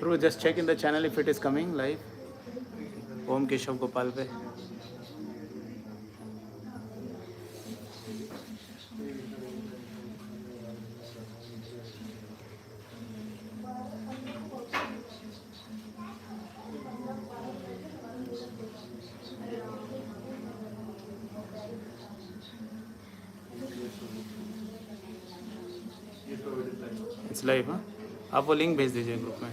Prabhu, just check in the channel if it is coming live. Om Keshav Gopal pe. It's live, हाँ? आप वो link भेज दीजिए group में.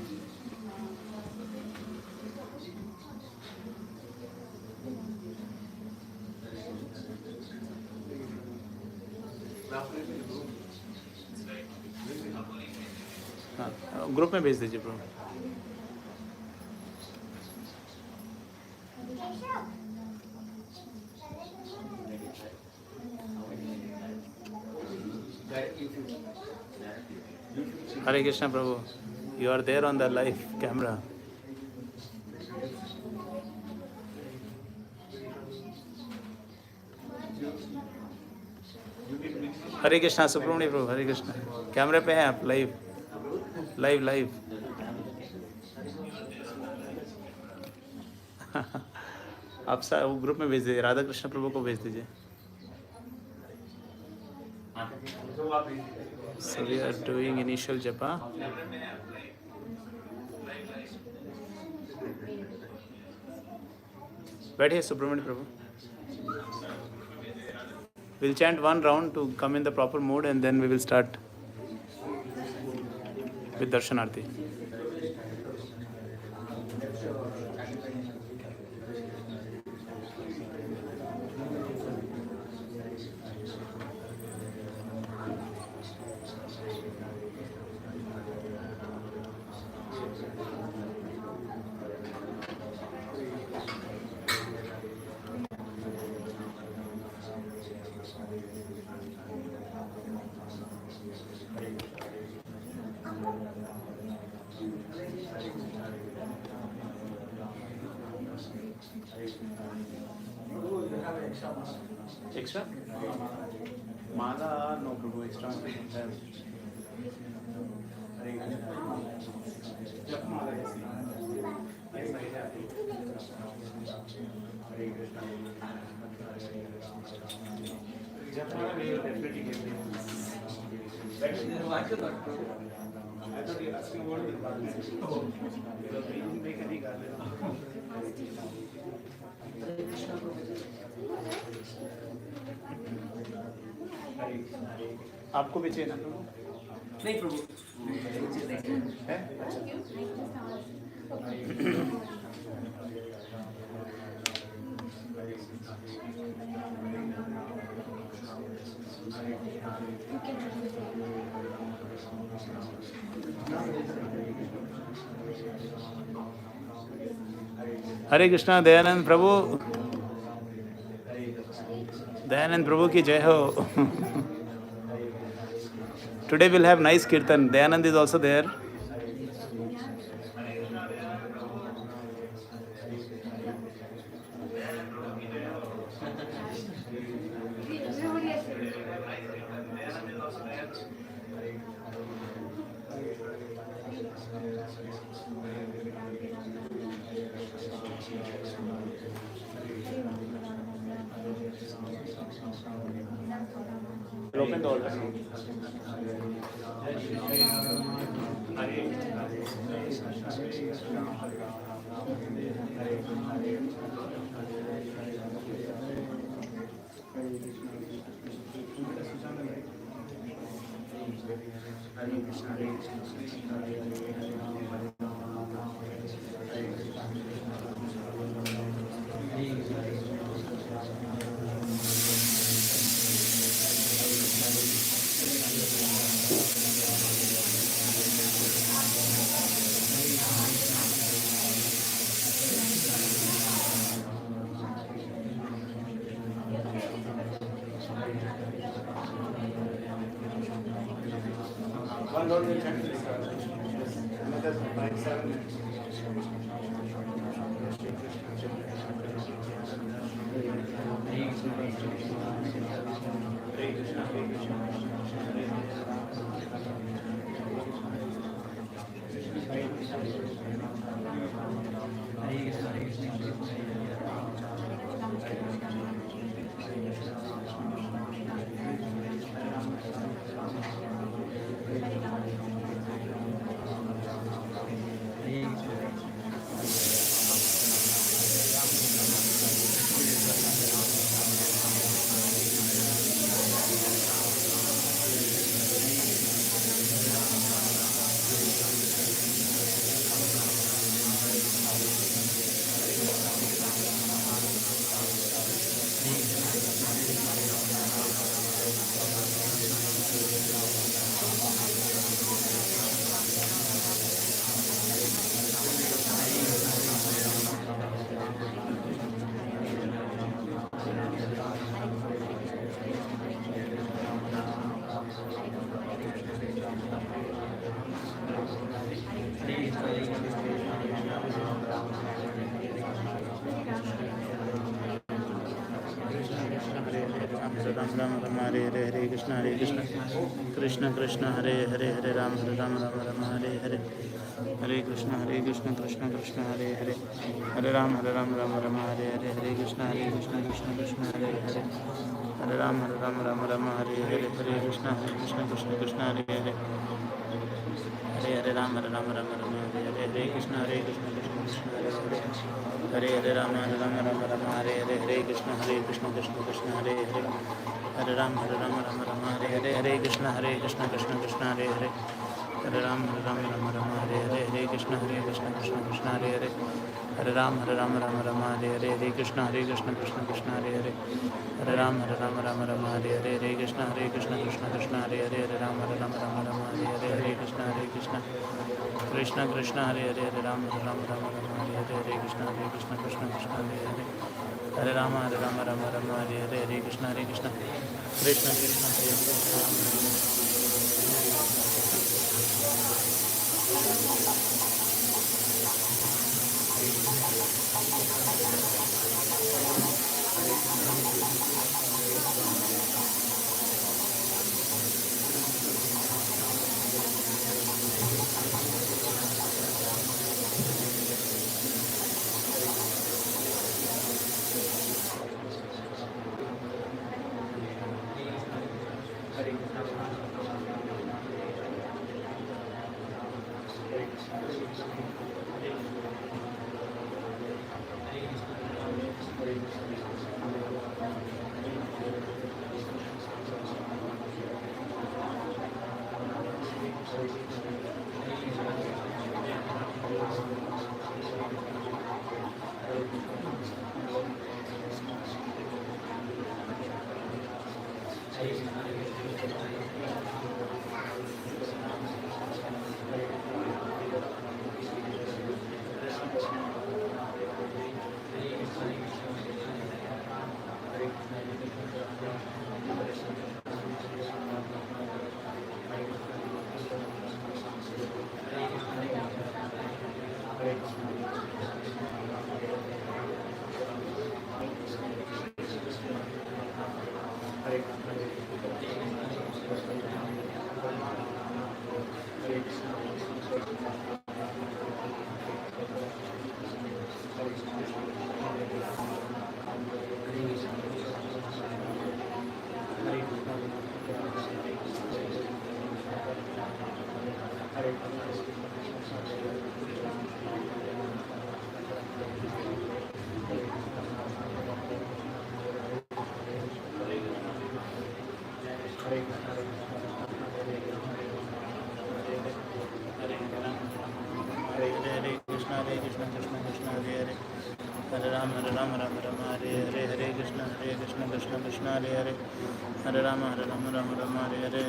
हाँ, ग्रुप में भेज दीजिए bro. Hare Krishna Prabhu, you are there on the live camera. हरे कृष्णा सुब्रमण्य प्रभु, हरे कृष्णा. कैमरे पे हैं आप, लाइव लाइव लाइव. आप वो ग्रुप में भेज दीजिए, राधा कृष्ण प्रभु को भेज दीजिए. So we are doing initial japa. बैठिए सुब्रमण्य प्रभु. We'll chant one round to come in the proper mood and then we will start with Darshanarti. Extra? Mala, no Prabhu, extra. I thought you were asking about the participation. Oh, you didn't make any garland. आपको भी चाहिए ना प्रभु? नहीं प्रभु है? हरे कृष्णा. दयानंद प्रभु, दयानंद प्रभु की जय हो. Today we'll have nice kirtan. Dayanand is also there. Open the altar. One road will chant this. Another 5-7 minutes. Hare Krishna. Ram Ram Ram Hare Hare Hare Krishna Krishna Krishna Hare Hare Hare Ram Ram Ram Ram Hare Hare Hare Krishna Krishna Krishna Hare Hare Hare Ram Ram Ram Hare Hare Hare Krishna Krishna Krishna Hare Hare Hare Ram Ram Ram Hare Hare Hare Krishna Krishna Hare Hare Hare Hare Ram Ram Ram Hare Hare Hare Krishna Krishna Hare Hare Hare Hare Ram Ram Ram Hare Hare Hare Krishna Krishna Hare Hare Hare Ram Ram Ram Hare Hare Hare Krishna Krishna Hare Hare Hare Ram Ram Hare Hare Hare Krishna Hare Hare Hare Ram Ram Hare Hare Hare Krishna Hare Hare Hare Ram Ram Hare Hare Hare Krishna Hare Hare Hare Ram Ram Hare Hare Hare Krishna Krishna Hare Hare Hare Ram Ram Hare Hare Hare Krishna Hare Hare Hare Ram Hare Hare Hare Krishna Krishna Hare Hare Hare Ram Ram Hare Hare Hare Krishna Krishna Hare Hare Hare Ram Ram Hare Hare Hare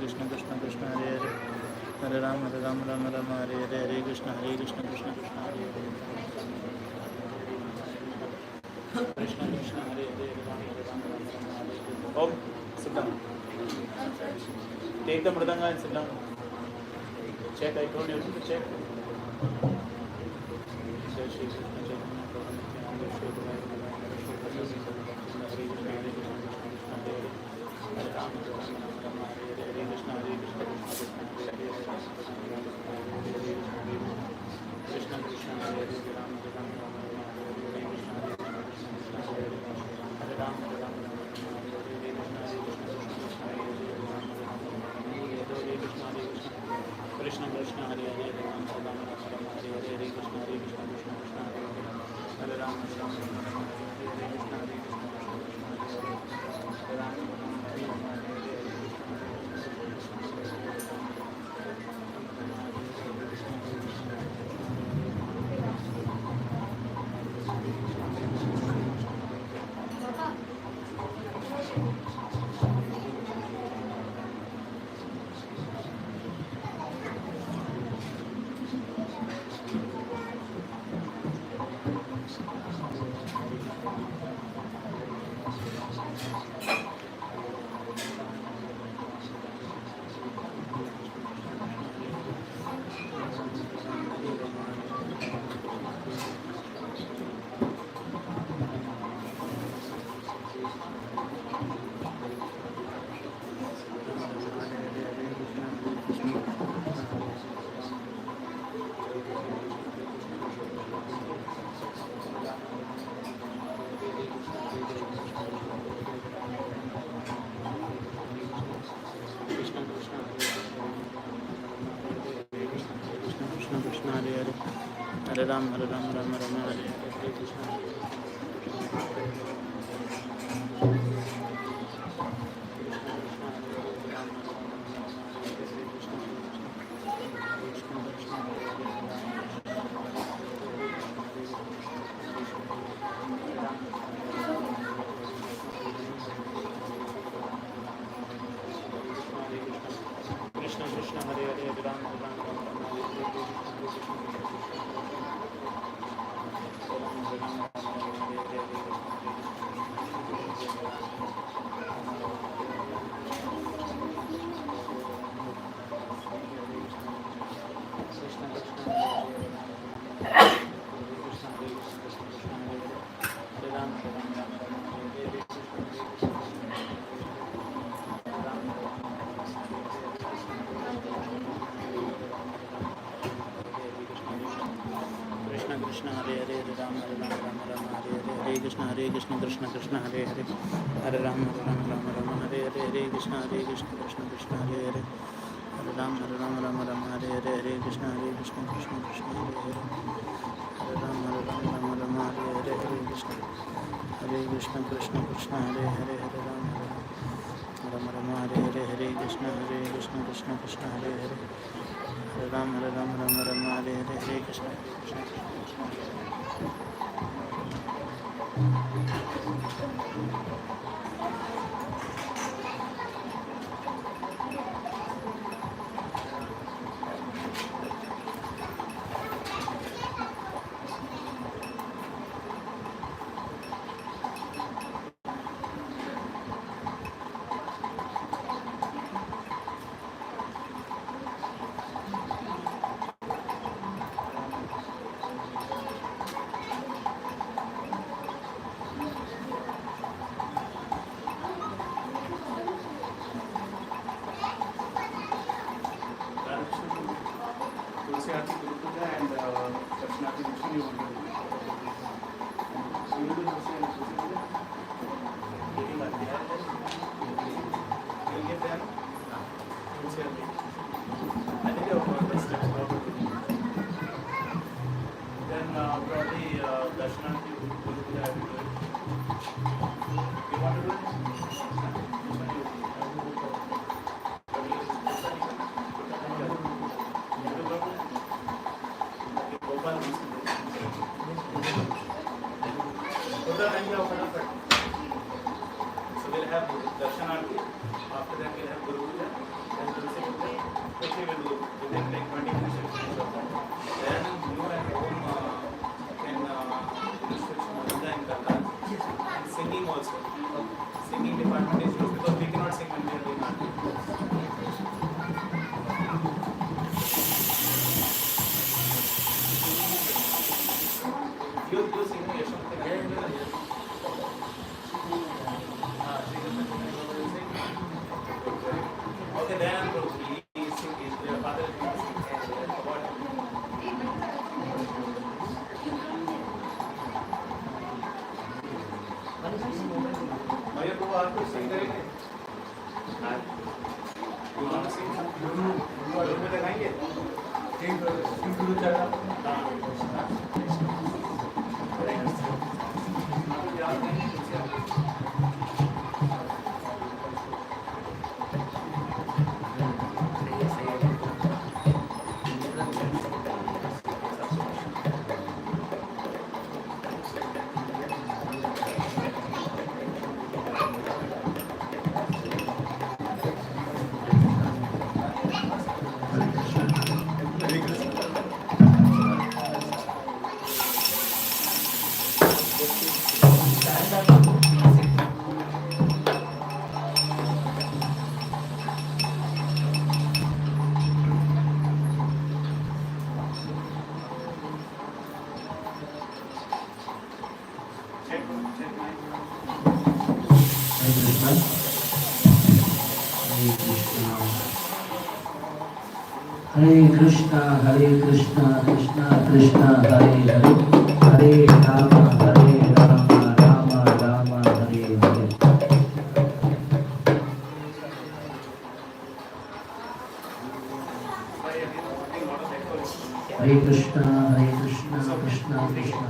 Krishna Krishna Hare Hare Hare Ram Ram Hare Hare Hare Krishna Hare Hare Krishna Hare Hare Om, sit down. Take the mridanga and sit down. Check, I told you to check. Krishna Hare Hare Ram Ram Hare Ram, Hare Ram, Ram Ram, Hare Hare, Hare Krishna. Krishna Krishna Hare Hare, Hare Ram, Hare Ram, Ram Ram, Hare Hare, Hare Krishna. Krishna Hare Hare, Hare Ram, Hare Ram, Ram Ram, Hare Hare, Hare Krishna Krishna Krishna Hare Hare, Hare Ram, Hare Ram, Ram Ram, Hare Hare, Hare Krishna Krishna Krishna Hare Hare, Hare Ram, Hare Ram, Ram Ram, Hare Hare, Hare Krishna Krishna Krishna Hare Hare, Hare Ram, Hare Ram, Ram Ram, Hare Hare, Hare Krishna Krishna Krishna Hare Hare, Hare Ram, Hare Ram, Ram Ram, Hare Hare, Hare Krishna Krishna Krishna Hare Hare, Hare Ram, Hare Ram, Ram Ram, Hare Hare, Hare Krishna Krishna Tulsi Aarti Guru Puja and Darshan Aarti Darshan you will do. You will do Tulsi and Tulsi Puja? Meeting at the end. You will get them? Tulsi Aarti. I think you have got the steps how to do. Then probably Darshan Aarti Guru Puja I will do it. You want to do it? So we'll have Darshan Aarti, after that we'll have Guru Puja, then Tulsi Puja, which we will do within like 20 minutes. Then you at home can Puja in Kata, and singing also. Singing department is used because we cannot sing when we are doing Aarti. You sing Yashwant? Okay, then he sing his father is going to sing about Maya को आपको sing करेंगे? You want to sing? गुरु में लगाएंगे? Sing गुरु चढ़ा? हाँ. Hare Krishna, Krishna Krishna, Hare Hare, Hare Rama, Rama Rama, Hare Hare. Hare Krishna, Krishna Krishna.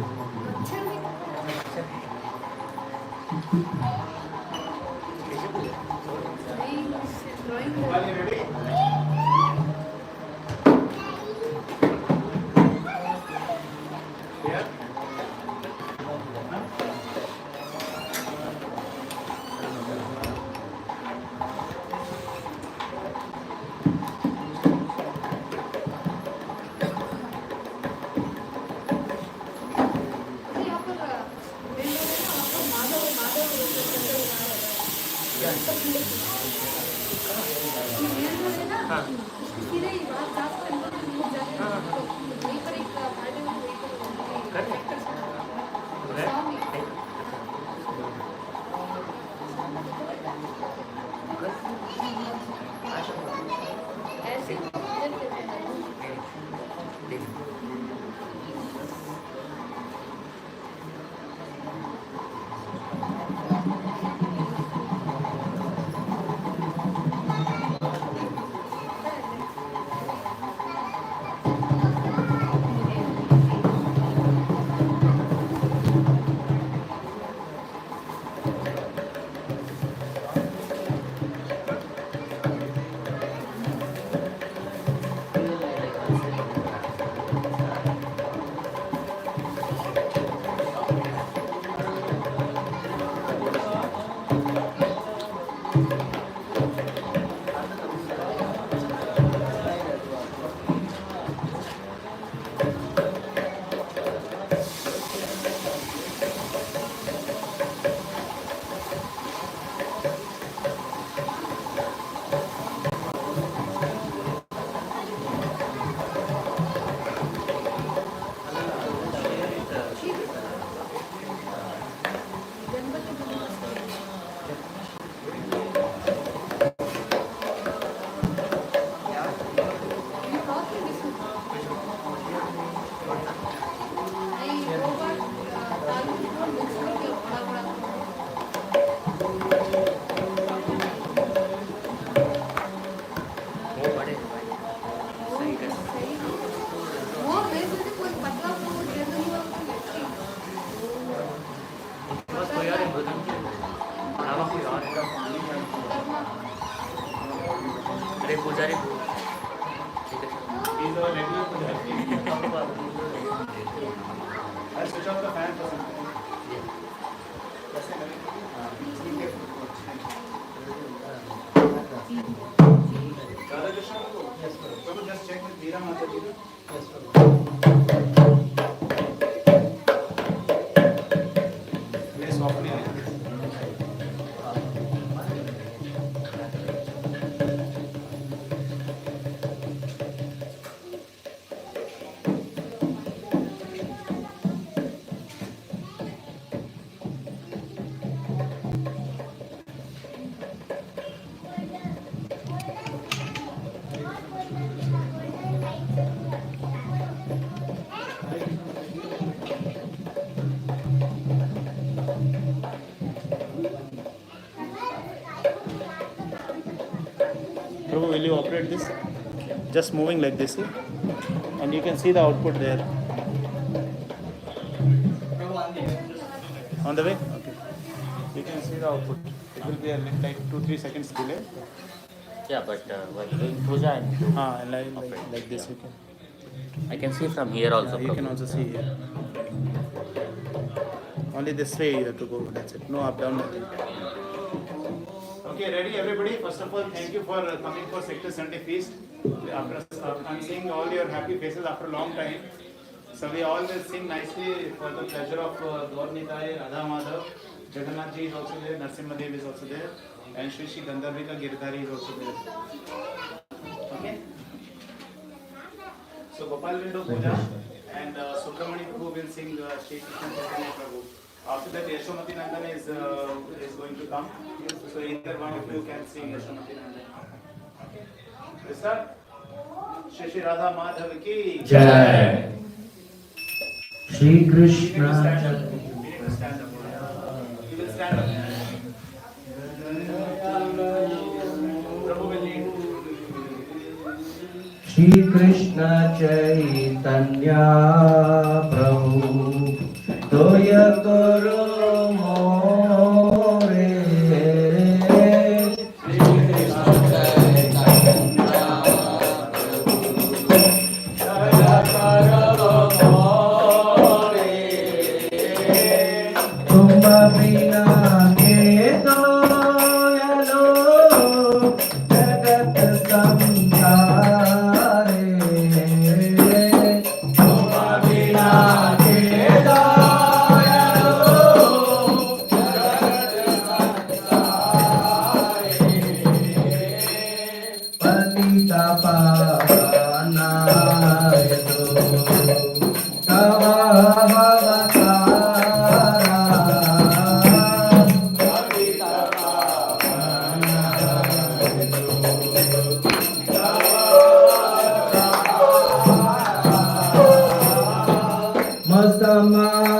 Prabhu, will you operate this? Just moving like this, and you can see the output there. On the way? Okay. You can see the output. It will be a like 2-3 seconds delay. Yeah, but while doing puja, I need to Like this you can. I can see from here also. You can also see here. Only this way you have to go. That's it. No up down nothing. Okay, ready everybody? First of all, thank you for coming for Sector Sunday Feast. I'm seeing all your happy faces after a long time. So we all will sing nicely for the pleasure of Gaur Nitai, Radha Madhav. Jagannath Ji is also there, Narsimha Dev is also there, and Shri Shri Gandharvika Girdhari is also there. Okay? So Gopal will do puja, and Subramani Prabhu will sing Shri Krishna Chaitanya Prabhu. After that, Yashomati Nandan is going to come. So either one of you can sing Yashomati Nandan. Okay? We start. Shri Shri Radha Madhav ki Jai. Shri You Krishna. need to stand up. You need to stand up. You will stand up. Prabhu will lead. Shri Krishna Chaitanya Prabhu Doya Karo More Tumba Bina Ke Doyalo Jagat Samsare Tumba Bina Ke Doyalo Jagat Samsare Patita Pavanayato Kavavatara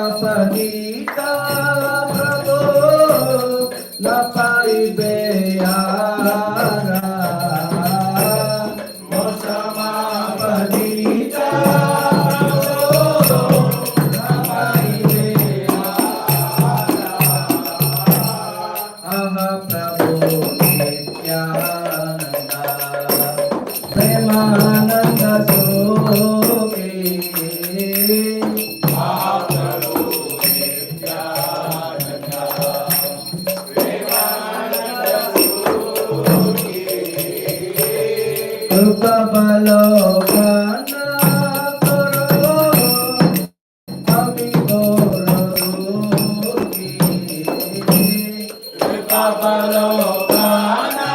Masamapadita Prabhu Napai Beyara Masamapadita Prabhu Napai Beyara Aha Prabhu Nityananda Premananda Soke Upapalokana Koro Amigoroki Upapalokana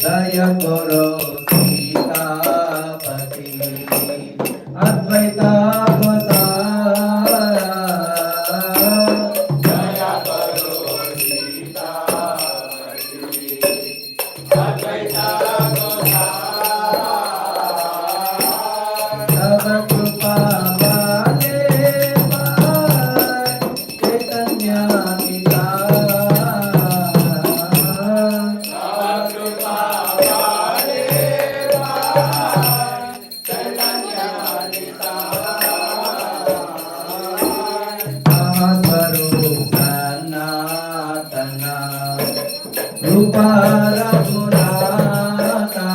Daya Koro Sitapati Advaita Gosara Daya Koro Sitapati Advaita Gosara Tava Krupa Vale Chaitanya Nita Rupa Raghunatha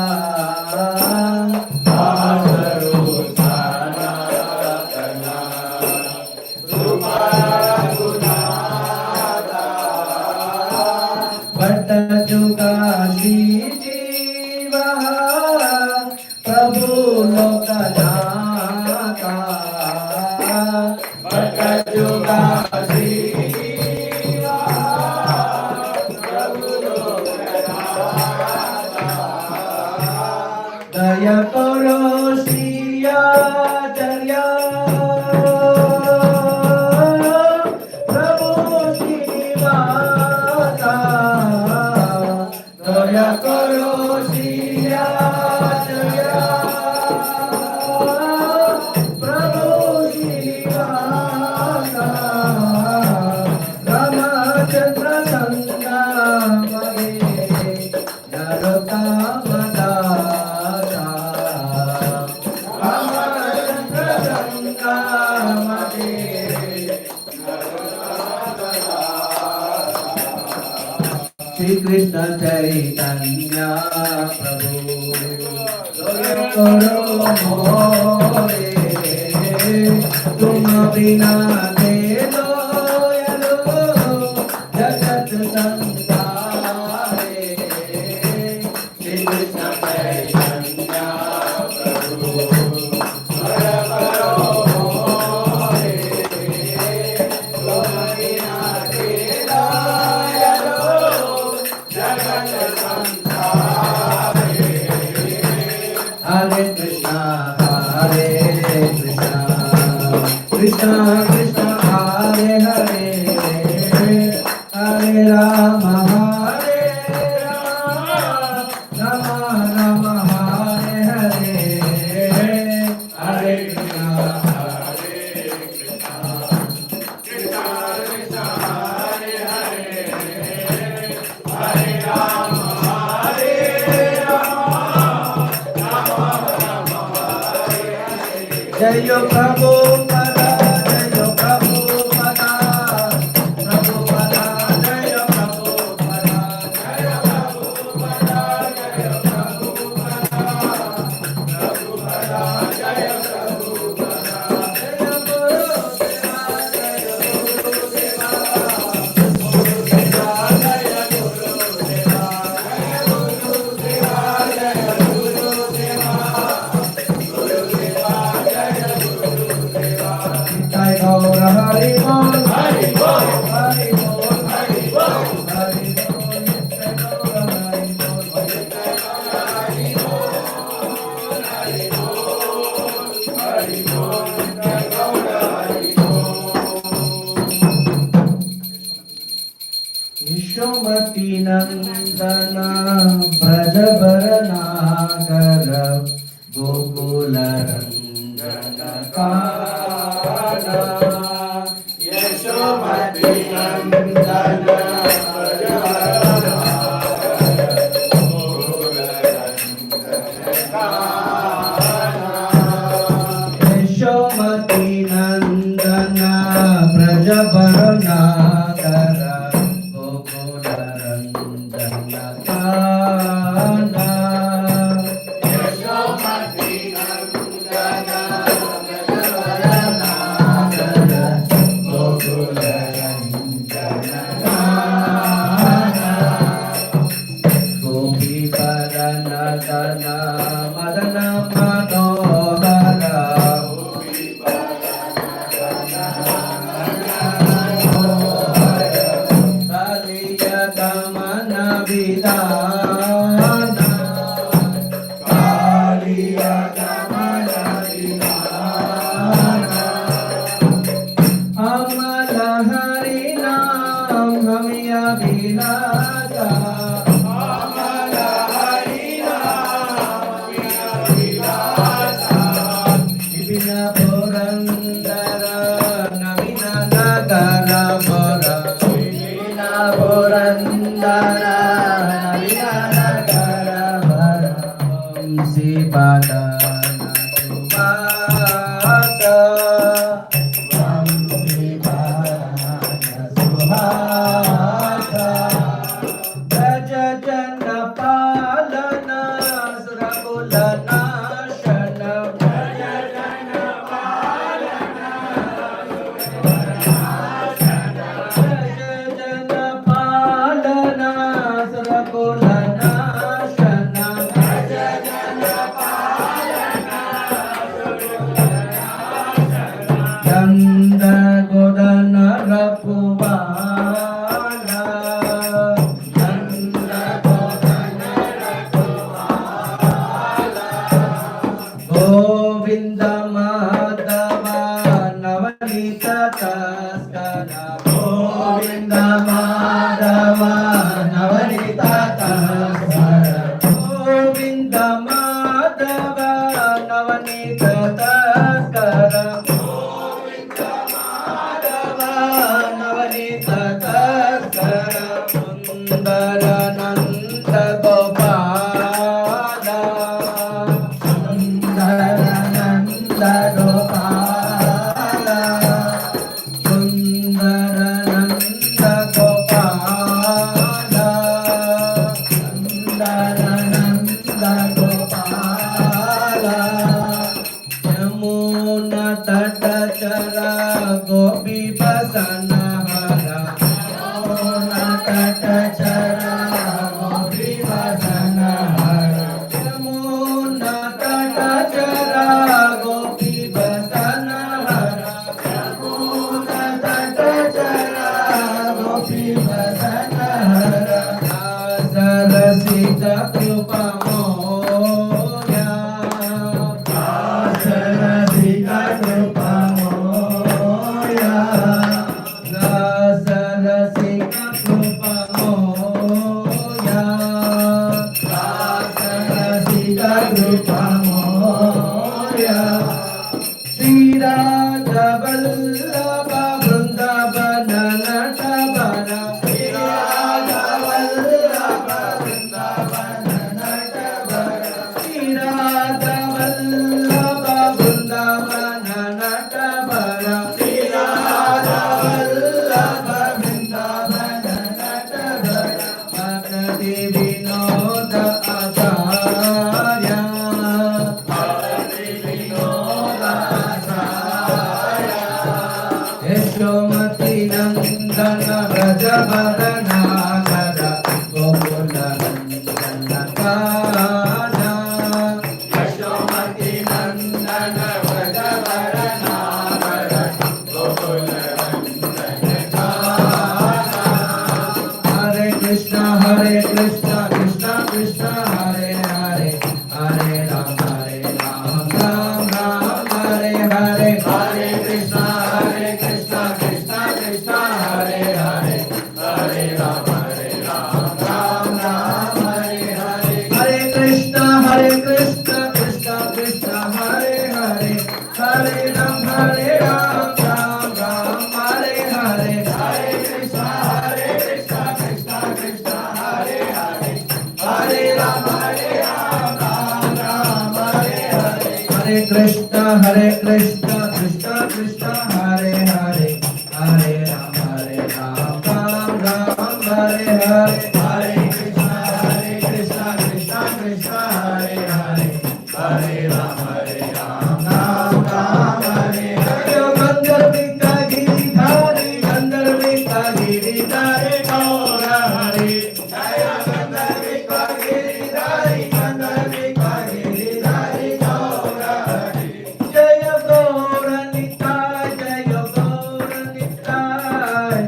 Bhatta Juga Shri Jiva Prabhu Lokanatha Bhatta Juga Shri Jiva Prabhu Lokanatha Daya Koro Shri Acharya Prabhu Srinivasa Daya Koro Shri Acharya Prabhu Srinivasa Ramachandra Sangha Mage Narottama Dasa Krishna Chaitanya Prabhu Karo more tum bina delo yalo jagat sansare Shri Krishna Chaitanya Prabhu Karo more tum bina delo yalo jagat sansare Hare Krishna Krishna Krishna Hare Hare Hare Rama Hare Rama Rama Rama Hare Hare Hare Krishna Krishna Krishna Hare Hare Hare Rama Hare Rama Rama Rama Hare Hare Jayo Prabhupada Jayo Prabhupada Prabhupada Jayo Prabhupada Jayo Prabhupada Jayo Prabhupada Prabhupada Jayo Prabhupada Jayo Gurudeva Jayo Gurudeva Gurudeva Jayo Gurudeva Jayo Gurudeva Jayo Gurudeva Jai Gaura Hari Bol Hari Bol Hari Bol Hari Bol Hari Bol Jai Gaura Hari Bol Jai Gaura Hari Bol Hari Bol Hari Bol Jai Gaura Hari Bol Yashomati Nandana Brajabaranagara Gokula Rangana Kana Yashomati Nandana Yashomati Nandana Brajabaranagara Gokula Rangana Kana Yashomati Nandana Brajabaranagara Gokula Rangana Kana Gopi Paranadana Madana Manohara Gopi Paranadana Kaliyadamana Vidana Kaliyadamana Vidana Amala Harinam Hamya Vilasa Amala Harinam Hamya Vilasa Nivina Purandara Navina Nagara Bora Nivina Purandara Navina Nagara Bora Om Sivada Natuvasa Nanda Godana Rakubala Nanda Godana Rakubala Govinda Madhava Navanita Taskara Govinda Madhava Navanita Taskara Govinda Madhava Navanita Taskara Navanita Taskara Sundara Nanda Gopala Sundara Nanda Gopala Sundara Nanda Gopala रसिक कृपा मोया दास रसिक कृपा मोया दास रसिक कृपा मोया दास रसिक कृपा मोया श्री राधा वल्लभ वृंदावन नटवर श्री राधा वल्लभ वृंदावन नटवर श्री राधा वल्लभ वृंदावन नटवर श्री राधा वल्लभ वृंदावन नटवर भक्ति विनोद आचार्य भक्ति विनोद यशोमती नंदन व्रज वरनागर गोकुल नंदन काना यशोमती नंदन व्रज वरनागर गोकुल नंदन काना हरे कृष्ण कृष्ण कृष्ण हरे हरे हरे राम राम राम हरे हरे हरे कृष्ण कृष्ण कृष्ण हरे हरे हरे राम राम राम हरे हरे हरे कृष्ण कृष्ण कृष्ण हरे हरे हरे राम राम राम हरे हरे हरे कृष्ण कृष्ण कृष्ण हरे हरे हरे राम राम राम हरे हरे हरे कृष्ण कृष्ण कृष्ण हरे हरे हरे राम राम राम हरे हरे हरे कृष्ण कृष्ण कृष्ण हरे हरे हरे राम राम राम हरे हरे गंधर्विका गिरिधारी गौर हरे जय गंधर्विका गिरिधारी गौर हरे जय गौर निताय जय गौर निताय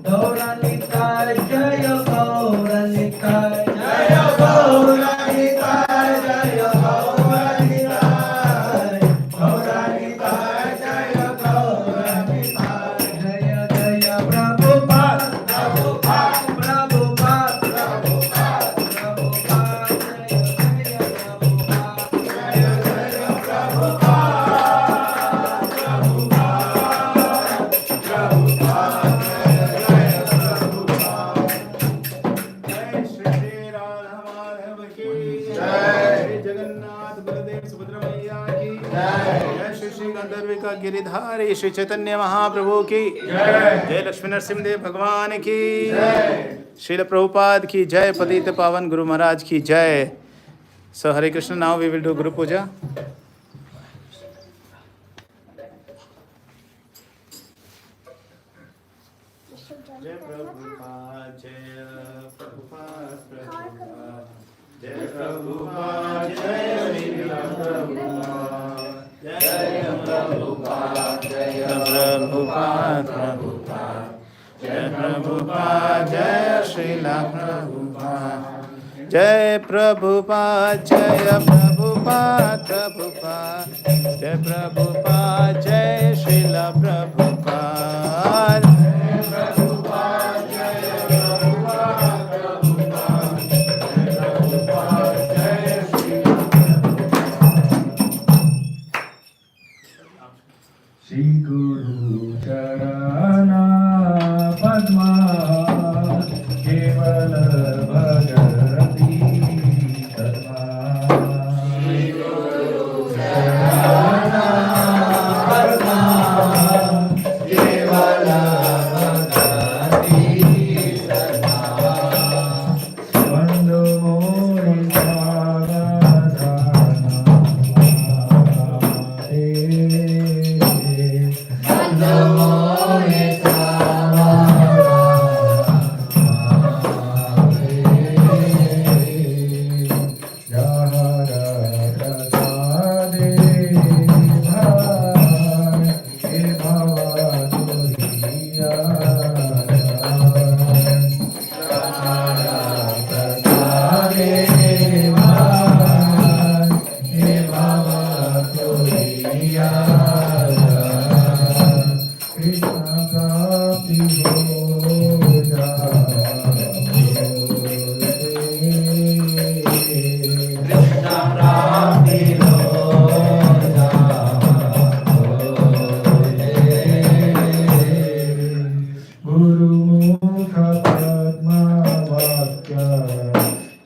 गौर निताय जय गौर निताय जय गौर निताय जय गौर निताय गौर निताय जय गौर निताय जय जय प्रभुपाद प्रभुपाद प्रभुपाद प्रभुपाद प्रभुपाद जय जय प्रभुपाद जय जय प्रभुपाद प्रभुपाद जय प्रभुपाद जय श्री राधा माधव की जय। श्री जगन्नाथ बलदेव सुभद्रा मैया की जय। जय श्री श्री गंधर्विका गिरिधारी श्री चैतन्य महाप्रभु की जय। जय लक्ष्मी नरसिंहदेव भगवान की जय। श्रील प्रभुपाद की जय पतित पावन गुरु महाराज की जय so Hare Krishna now we will do guru puja जय प्रभुपाद जय प्रभुपाद प्रभुपाद जय प्रभुपाद जय श्रील प्रभुपाद जय प्रभुपाद जय प्रभुपाद प्रभुपाद जय प्रभुपाद जय श्रील प्रभुपाद जय प्रभुपाद जय प्रभुपाद प्रभुपाद जय प्रभुपाद जय श्रील प्रभुपाद श्री गुरु चरणा पद्मा केवल भगवती तन्मा श्री गुरु चरणा पद्मा केवल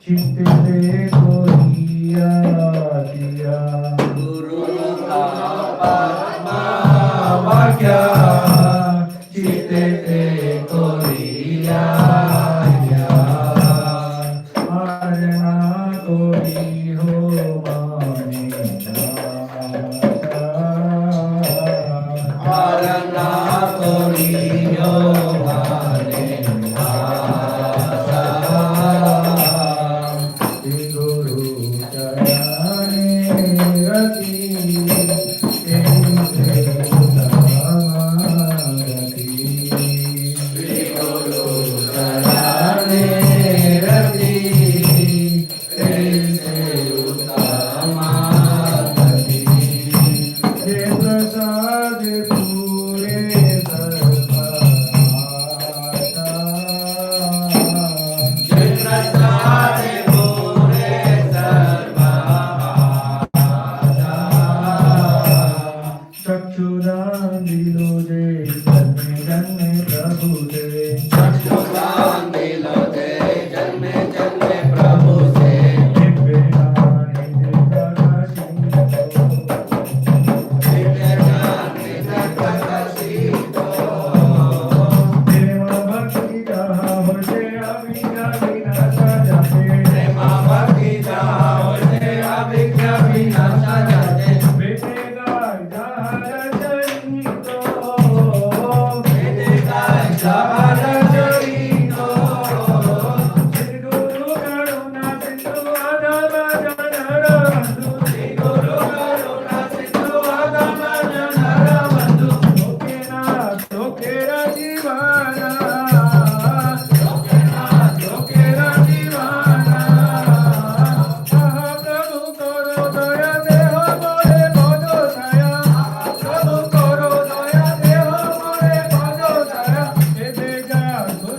चित्ते कोरिया दिया गुरु का वाक्या चित्ते कोरिया दिया आरना कोरी हो माने आरना कोरियो माने गुरु चरणे रति प्रसाद पूरे चक्षुदान दिलो दे जन्मे जन्मे प्रभु दे चक्षुदान दिलो दे जन्मे जन्मे प्रभु से दिव्य ज्ञान प्रकाशितो देव भक्ति कहा होते अभिज्ञा विनाशा जाते प्रेम भक्ति जाओ से अभिज्ञा विनाशा जाते बेटे गाय जहर चरितो वेदे गाय जहर जड़ितो गुरु करुणा सिंधु अधम जनर बंधु गुरु करुणा सिंधु आगम जनर बंधु लोकेरा जीवाना लोकेरा जीवाना प्रभु करो दया देह मोरे पदो दया प्रभु करो दया देह मोरे पदो दया हे बेगा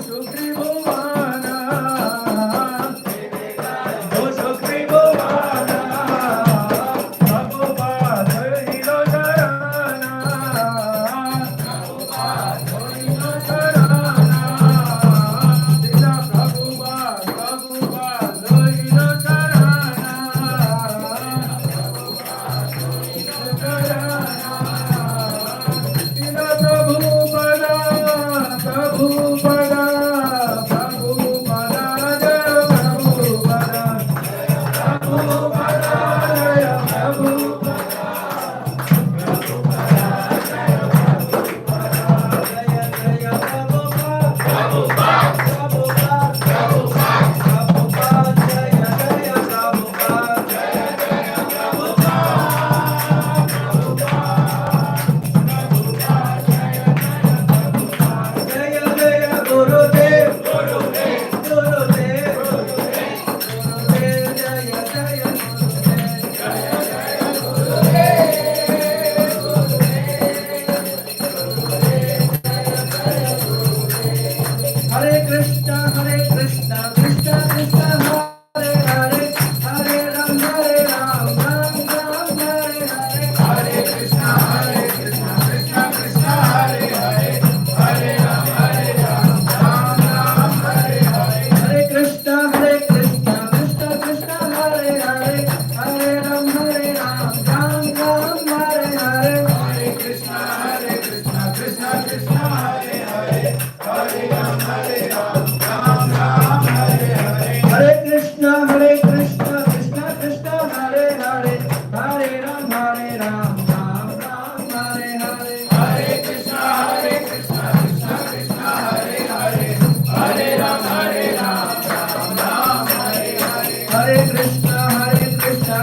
सुखी भुवाना सुखी भुवाना प्रभु पाद हिरो शरणा प्रभु पाद हिरो शरणा दिला प्रभु पाद हिरो शरणा Hare Krishna, Krishna Krishna, Hare Hare, Hare Ram, Ram Ram, Hare Hare. Hare Krishna, Krishna Krishna, Hare Hare, Hare Ram, Ram Ram, Hare Hare. Hare Krishna, Krishna Krishna, Hare Hare, Hare Ram, Ram Ram, Hare Hare. Hare Krishna, Krishna Krishna, Hare Hare, Hare Ram, Ram Ram, Hare Hare. Hare Krishna, Krishna Krishna, Hare Hare, Hare Ram, Ram Ram, Hare Hare. Hare Krishna, Krishna Krishna, Hare Hare, Hare Ram, Ram Ram, Hare Hare. Hare Krishna, Krishna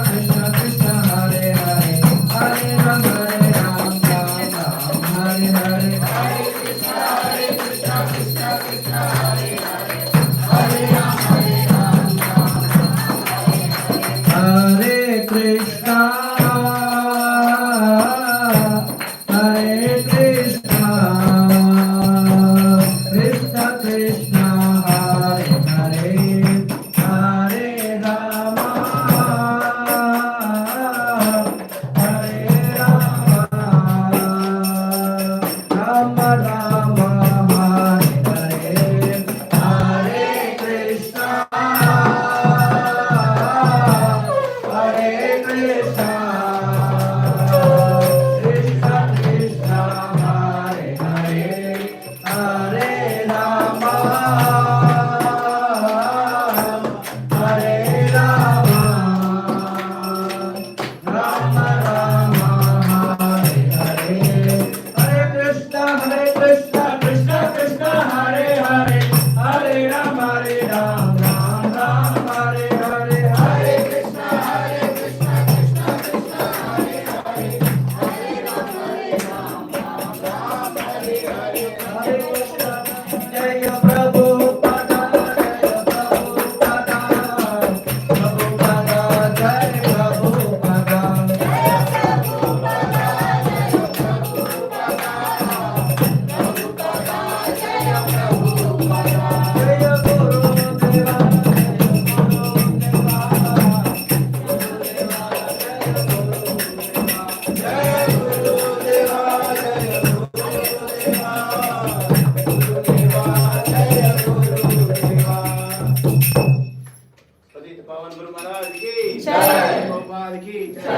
Krishna, Hare Hare, Hare Ram, Ram Ram, Hare Hare. Hare Krishna, Krishna Krishna, Hare Hare, Hare Ram, Hare Krishna, Krishna Krishna, Hare Hare, Hare Rama, पावन गुरु महाराज की जय। गोपाल की जय।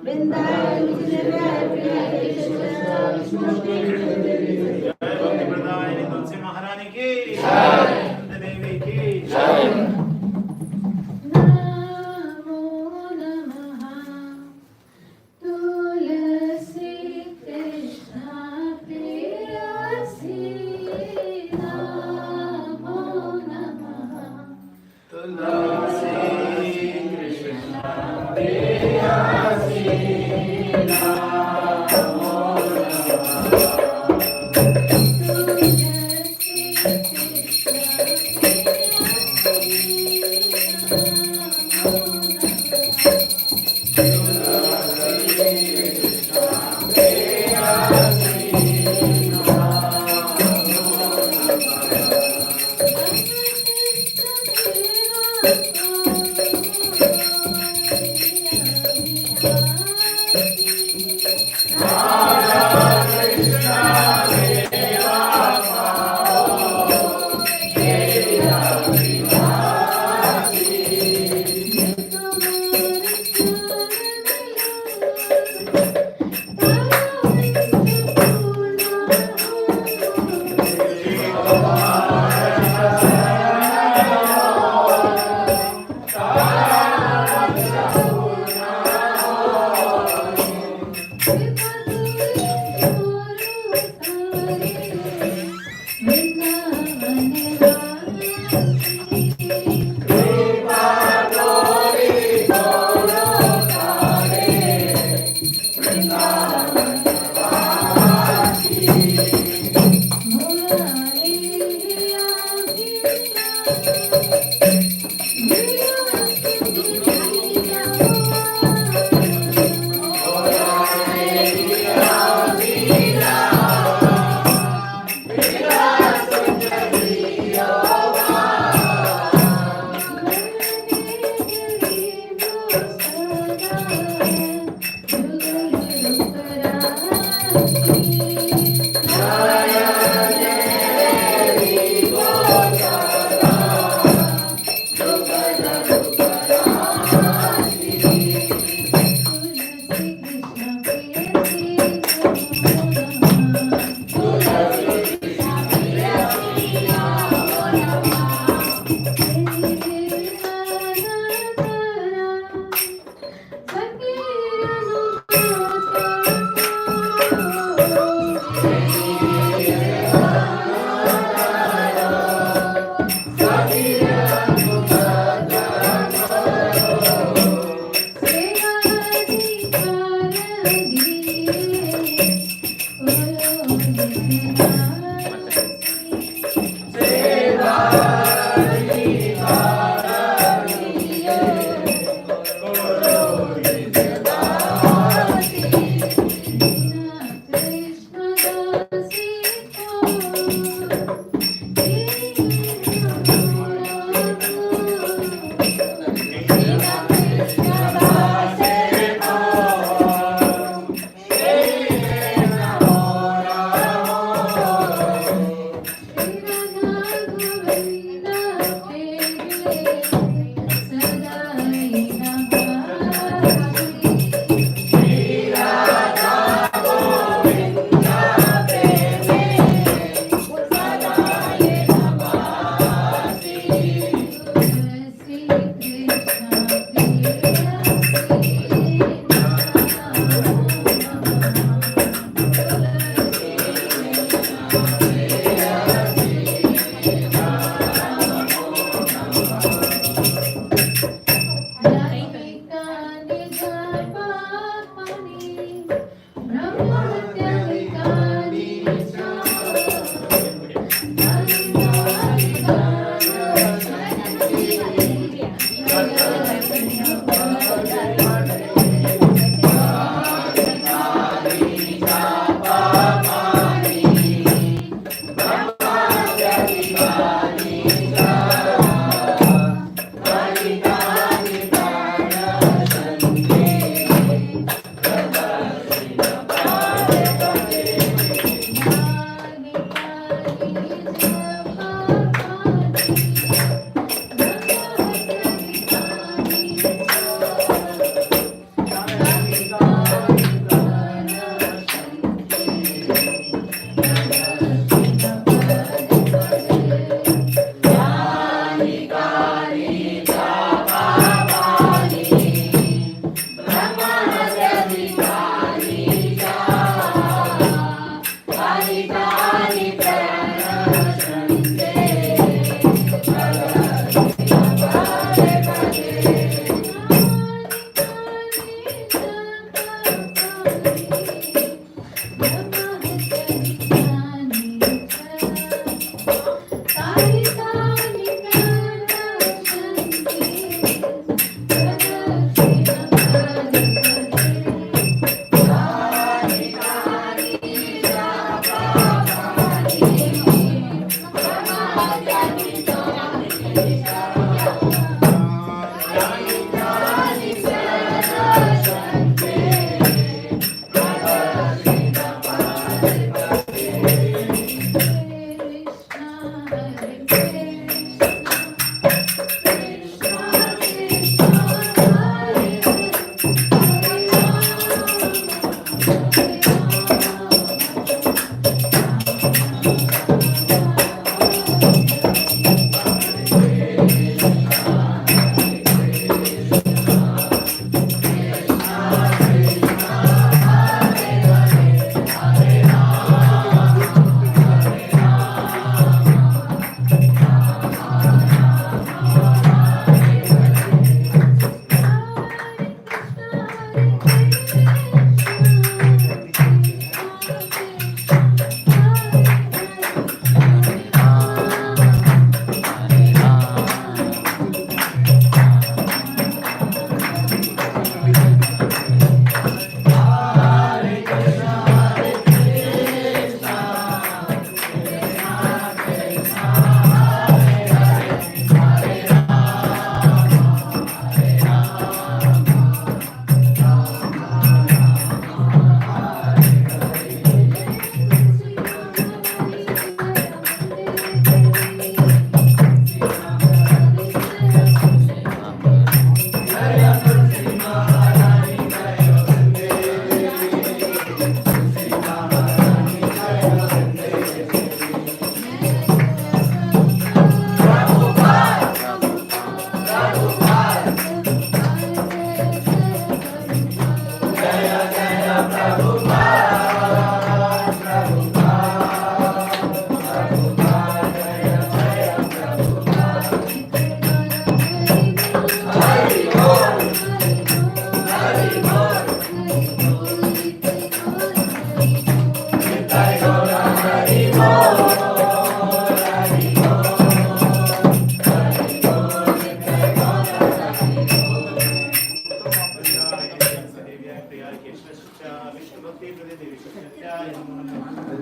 वृंदावन तुलसी देवी प्रिया भक्ति प्रदायिनी तुलसी महारानी की जय। देवी की जय।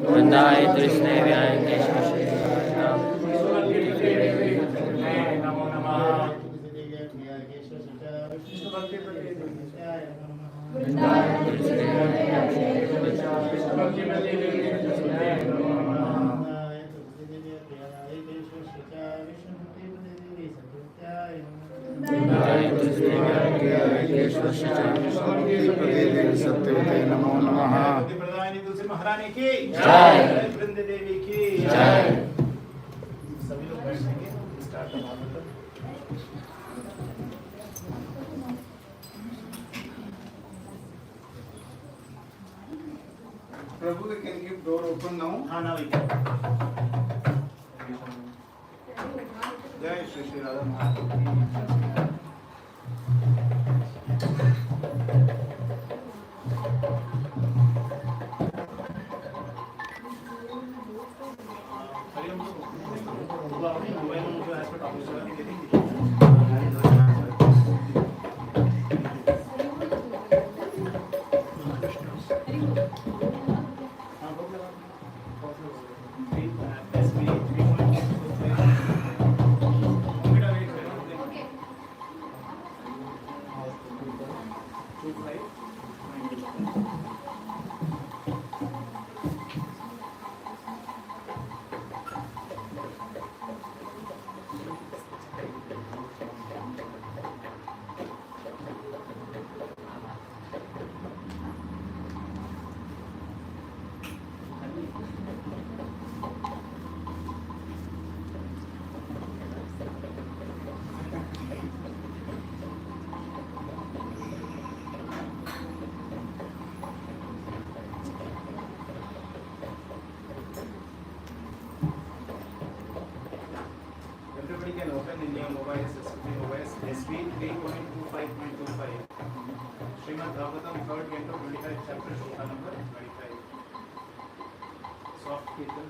वृंदाय तुलसीदेव्याय केशव नमो नमः। सत्यवते नमो नमः। प्रधानी तुलसी महारानी की जय। वृंद देवी की जय। सभी लोग बैठेंगे। स्टार्ट करना। Prabhu, we can keep door open now. हाँ ना वही। जय श्री श्री राधा महाराज। Everybody can open in your mobiles, SV 3.25.25. Srimad Bhagavatam, 3rd canto, 25 chapter, shloka number 25. Soft Kirtan.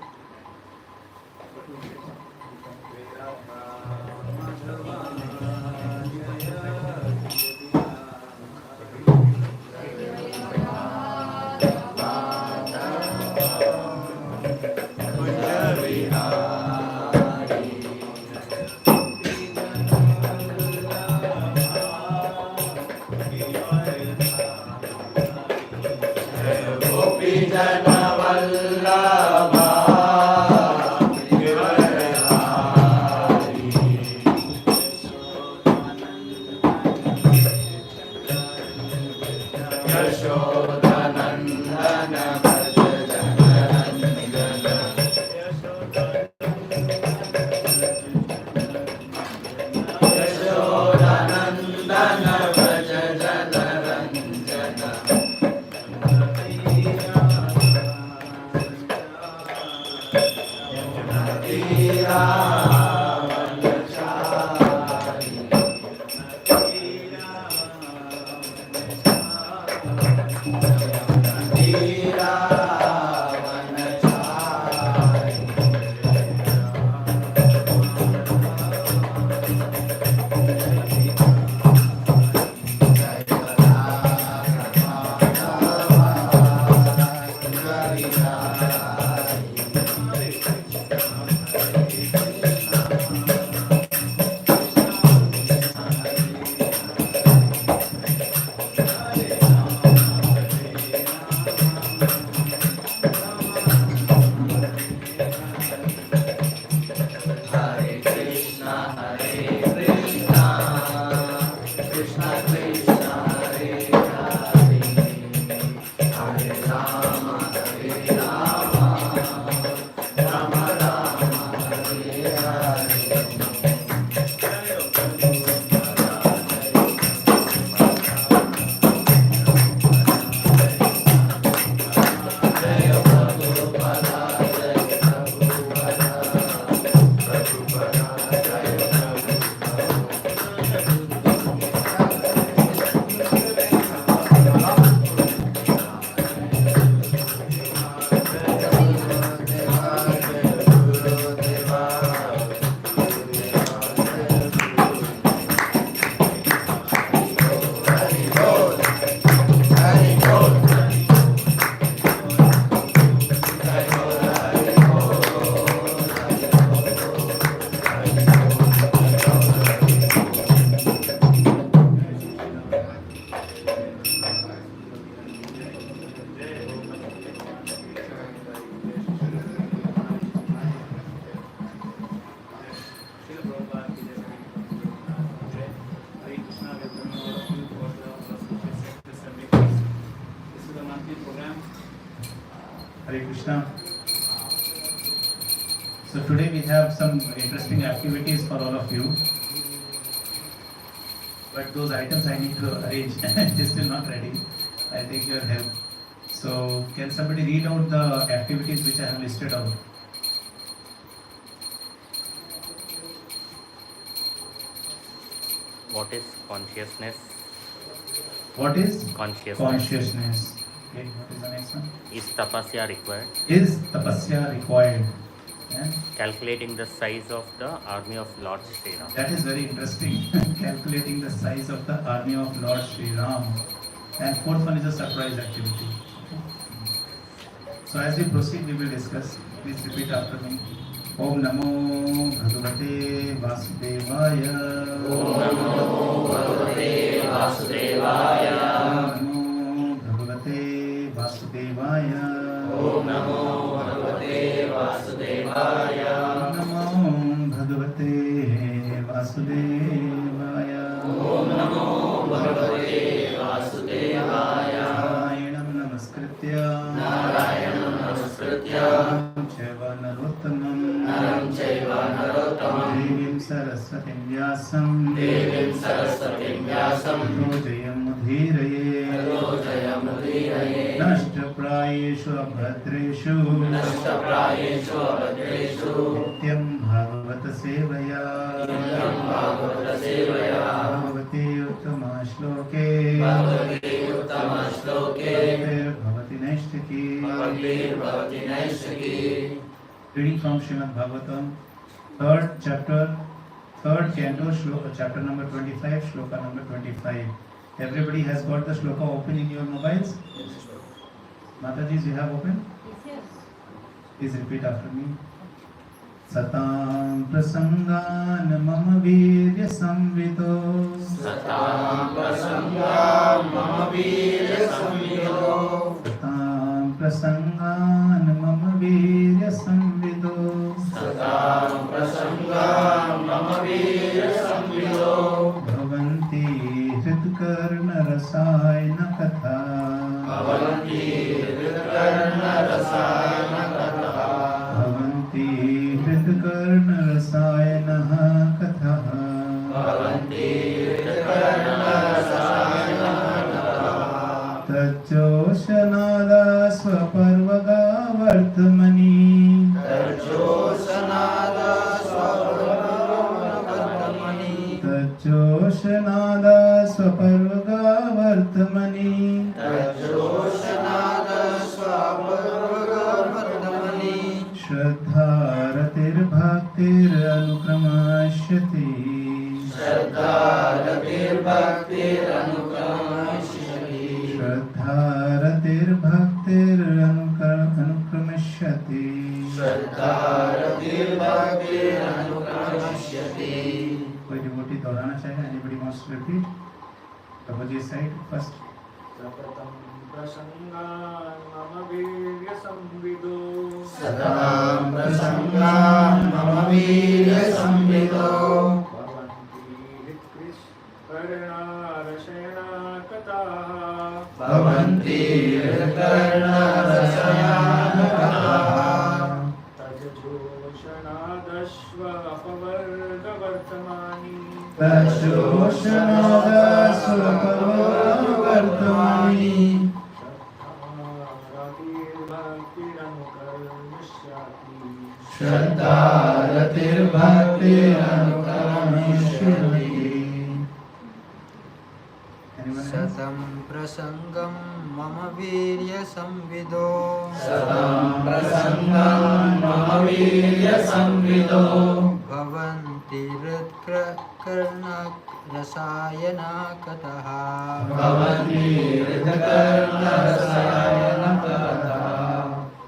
15 program. Hare Krishna. So today we have some interesting activities for all of you. But those items I need to arrange. It is still not ready. I take your help. So can somebody read out the activities which I have listed out? What is consciousness? What is Consciousness. consciousness? Okay, what is the next one? Is tapasya required? Is tapasya required? Yeah? Calculating the size of the army of Lord Sri Ram. That is very interesting. Calculating the size of the army of Lord Sri Ram. And fourth one is a surprise activity. So as we proceed, we will discuss. Please repeat after me. Om Namo Bhagavate Vasudevaya. Om Namo Bhagavate Vasudevaya. Om Namo Bhagavate Vasudevaya. Om Namo Bhagavate Vasudevaya. Om Namo Bhagavate Vasudevaya. Om Namo Bhagavate Vasudevaya. Narayanam Namaskritya. Narayanam Namaskritya. Naram Chaiva Narottamam. Devim Saraswatim Vyasam. Devim Saraswatim Vyasam. Rojayam Udhiraye. Rojayam Udhiraye. Nashtaprayeshu abhadreshu. Nashtaprayeshu abhadreshu. Nityam Bhagavata Sevaya. Nityam Bhagavata Sevaya. Bhagavate Uttama Shloke. Bhagavate Uttama Shloke. Bhavati Naishtaki. Bhagavate Naishtaki. Reading from Srimad Bhagavatam, 3rd chapter, 3rd canto, chapter number 25, shloka number 25. Everybody has got the shloka open in your mobiles? Mataji, you have open? Yes. Please repeat after me. Satam prasangan mama virya samvito. Satam prasangan mama virya samvito. Satam prasangan mama virya samvito. Satam prasangan mama virya samvito. Bhavanti hritkarna rasayana katha. Bhavanti hritkarna rasayana katha. Bhavanti hritkarna rasayana katha. Bhavanti hritkarna rasayana katha. Tajoshanada swaparvaga vartamani. Tajoshanada swaparvaga vartamani. Tajoshanada swaparvaga vartamani. Tajoshanada swaparvaga vartamani. Shraddharatir bhaktir anukramashyati. Shraddharatir bhaktir anukramashyati. Shraddharatir bhaktir anukramashyati. Shraddharatir bhaktir anukramashyati. कोई devotee दोहराना चाहेगा? Anybody wants to repeat? Prabhuji side first. Satam prasangan mama virya samvido. Satam prasangan mama virya samvido. Bhavanti hritkarna rasayana katha. Tajoshanadashva apavarga vartamani. Tajoshanada swaparvaga vartamani. Shraddharatir bhaktir anukramashyati. Anyone else? Satam prasangam mama virya samvido. Satam prasangan mama virya samvido. Bhavanti hritkarna rasayana katha. Bhavanti hritkarna rasayana katha.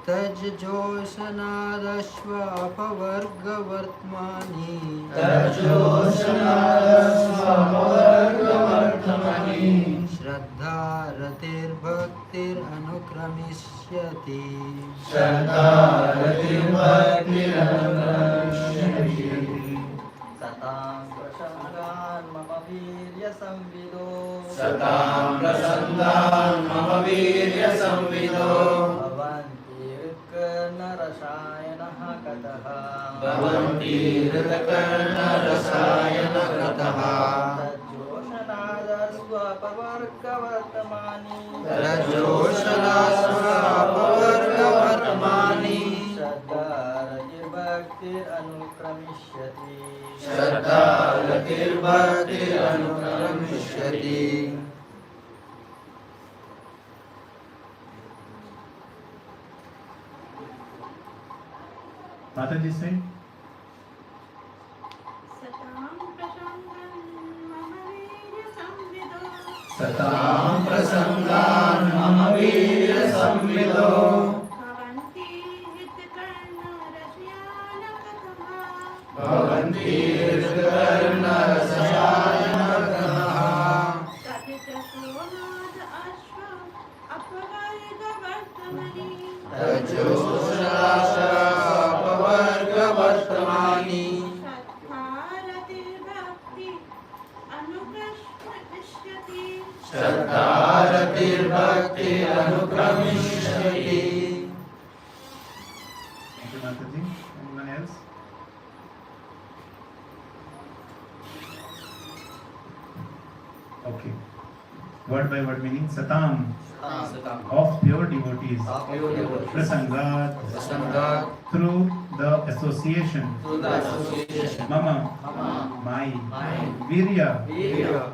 Tajoshanadashva apavarga vartmani. Tajoshanadashva apavarga vartamani. Shraddharatir bhaktir anukramishyati. Shraddharatir bhaktir anukramishyati. Satam prasangan mama virya samvido. सतां प्रसन्नान् मम वीर्यसंविदो भवन्ति ऋतकर्णरसायनकृतः रजोषणास्वापवर्गवर्तमानि श्रद्धा रतिर्भक्तिरनुक्रमिष्यति Mataji say, सतां प्रसन्नान् मम वीर्यसंविदो भवन्ति ऋतकर्णरसायनकृतः रजोषणास्वापवर्गवर्तमानि श्रद्धा रतिर्भक्तिरनुक्रमिष्यति thank you Mataji. Anyone else? Okay. Word by word meaning satam of pure devotees. Prasangat through the association. Mama my virya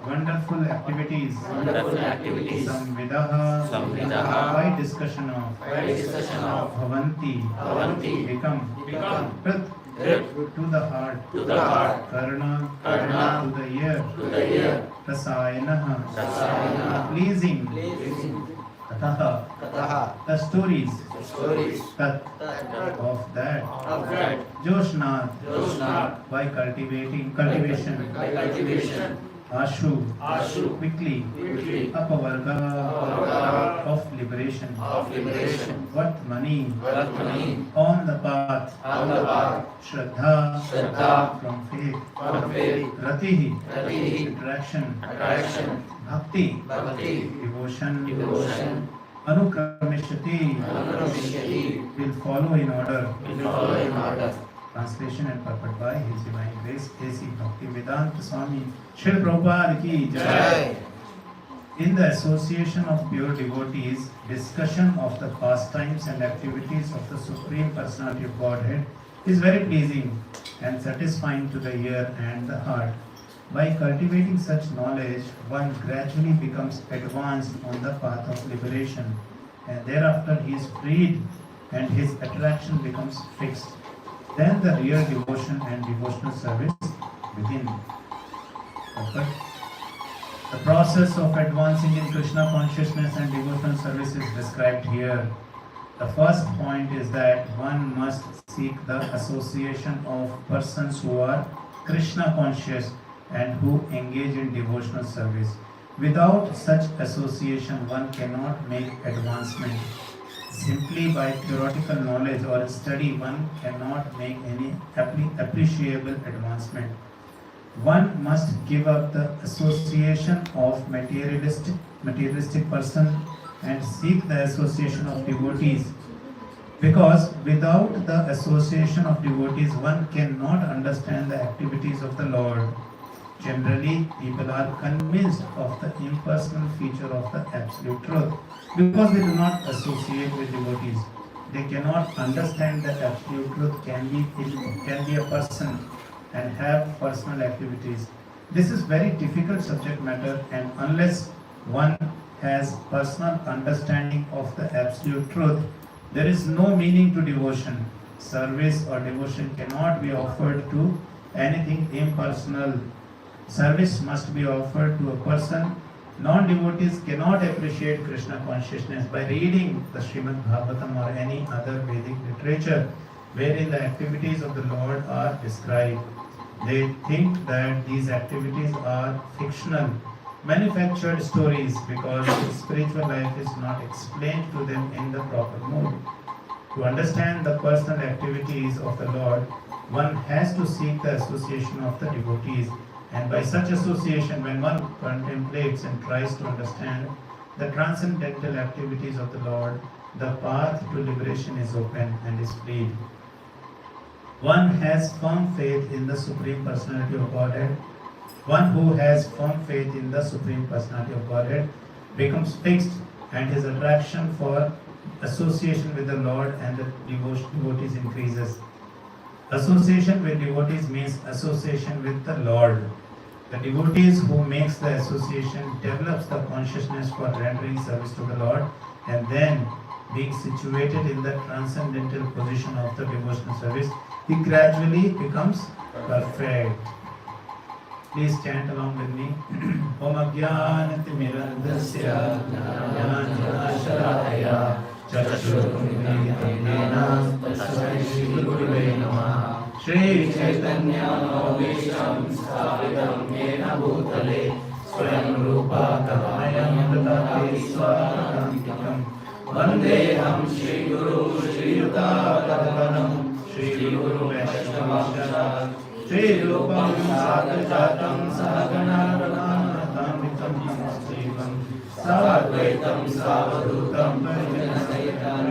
wonderful activities. Samvidaha by discussion of. Bhavanti become. Prit to the heart. Karna to the ear. Rasayanaha pleasing. Kataha the stories. Tat of that. Joshnat by cultivation. Ashu quickly. Apavarga of liberation. Vartmani on the path. Shraddha from faith. Ratihi attraction. Bhakti devotion. Anukramishati will follow in order. Translation and purport by His Divine Grace A.C. Bhaktivedanta Swami Srila Prabhupada ki Jai. In the association of pure devotees, discussion of the pastimes and activities of the Supreme Personality of Godhead is very pleasing and satisfying to the ear and the heart. By cultivating such knowledge, one gradually becomes advanced on the path of liberation, and thereafter he is freed and his attraction becomes fixed. Then the real devotion and devotional service begin. Okay. The process of advancing in Krishna consciousness and devotional service is described here. The first point is that one must seek the association of persons who are Krishna conscious and who engage in devotional service. Without such association, one cannot make advancement. Simply by theoretical knowledge or study, one cannot make any appreciable advancement. One must give up the association of materialistic person and seek the association of devotees. Because without the association of devotees, one cannot understand the activities of the Lord. Generally, people are convinced of the impersonal feature of the absolute truth because they do not associate with devotees. They cannot understand the absolute truth can be a person and have personal activities. This is very difficult subject matter, and unless one has personal understanding of the absolute truth, there is no meaning to devotion. Service or devotion cannot be offered to anything impersonal. Service must be offered to a person. Non-devotees cannot appreciate Krishna consciousness by reading the Srimad Bhagavatam or any other Vedic literature wherein the activities of the Lord are described. They think that these activities are fictional, manufactured stories because the spiritual life is not explained to them in the proper mood. To understand the personal activities of the Lord, one has to seek the association of the devotees. And by such association, when one contemplates and tries to understand the transcendental activities of the Lord, the path to liberation is open and is free. One has firm faith in the Supreme Personality of Godhead. One who has firm faith in the Supreme Personality of Godhead becomes fixed, and his attraction for association with the Lord and the devotees increases. Association with devotees means association with the Lord. The devotees who makes the association develops the consciousness for rendering service to the Lord, and then being situated in the transcendental position of the devotional service, he gradually becomes perfect. Please chant along with me. Om Ajnanatirmirandasya Jnananjana Chakshurunmilitam Tasmai Shri Gurave Namah. Shri Chaitanya Navamesham Sthapitam Yena Bhutale Swayam Rupa Tadayam Tatati Swarantikam Vandeham Shri Guru Shri Yuta Tadavanam Shri Guru Vaishnavasya Shri Rupam Sadhajatam Sahagana Radhanatamitam Namastivam Savadvaitam Savadutam Parijanasayitam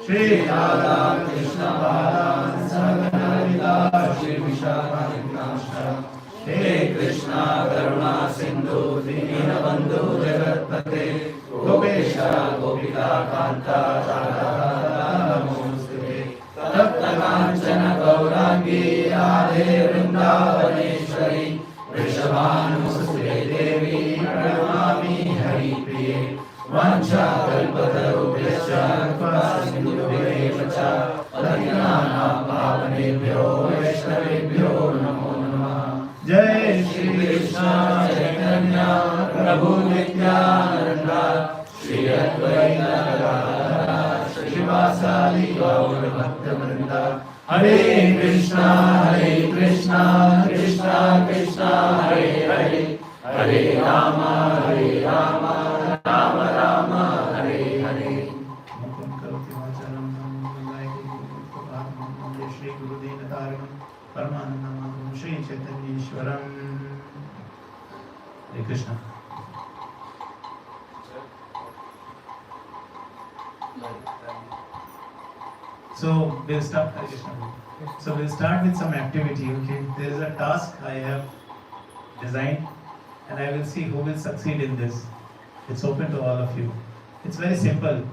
Shri Radha Krishna Bala Sahagana Lila Shri Vishakhanasha He Krishna Karuna Sindhu Dinabandhu Jagatpate Gopesha Gopika Kanta Radha Namaste Taptakanchana Gaurangi Radhe Vrindavaneshwari Vrishabhanususte Devi Pranamami Hari Priye Vancha Kalpatarubhyascha Kvasimudubhyeva Cha Patinana Pavanebhyo Vaishnavebhyo Namo Namah. Jai Shri Krishna Chaitanya Prabhu Nityananda Shri Advaita Gadadhara Shivasali Gaur Bhakta Vrinda. Hare Krishna, Krishna Krishna, Hare Hare, Hare Rama, Rama Rama, Hare Hare. Mukund karoti vacharam namalaiki gurupatmam Shri Gurudena Taranam Paramanandam Shri Chaitanya Ishwaram. Hare Krishna. So we'll start. So we'll start with some activity. Okay, there is a task I have designed, and I will see who will succeed in this. It's open to all of you. It's very simple.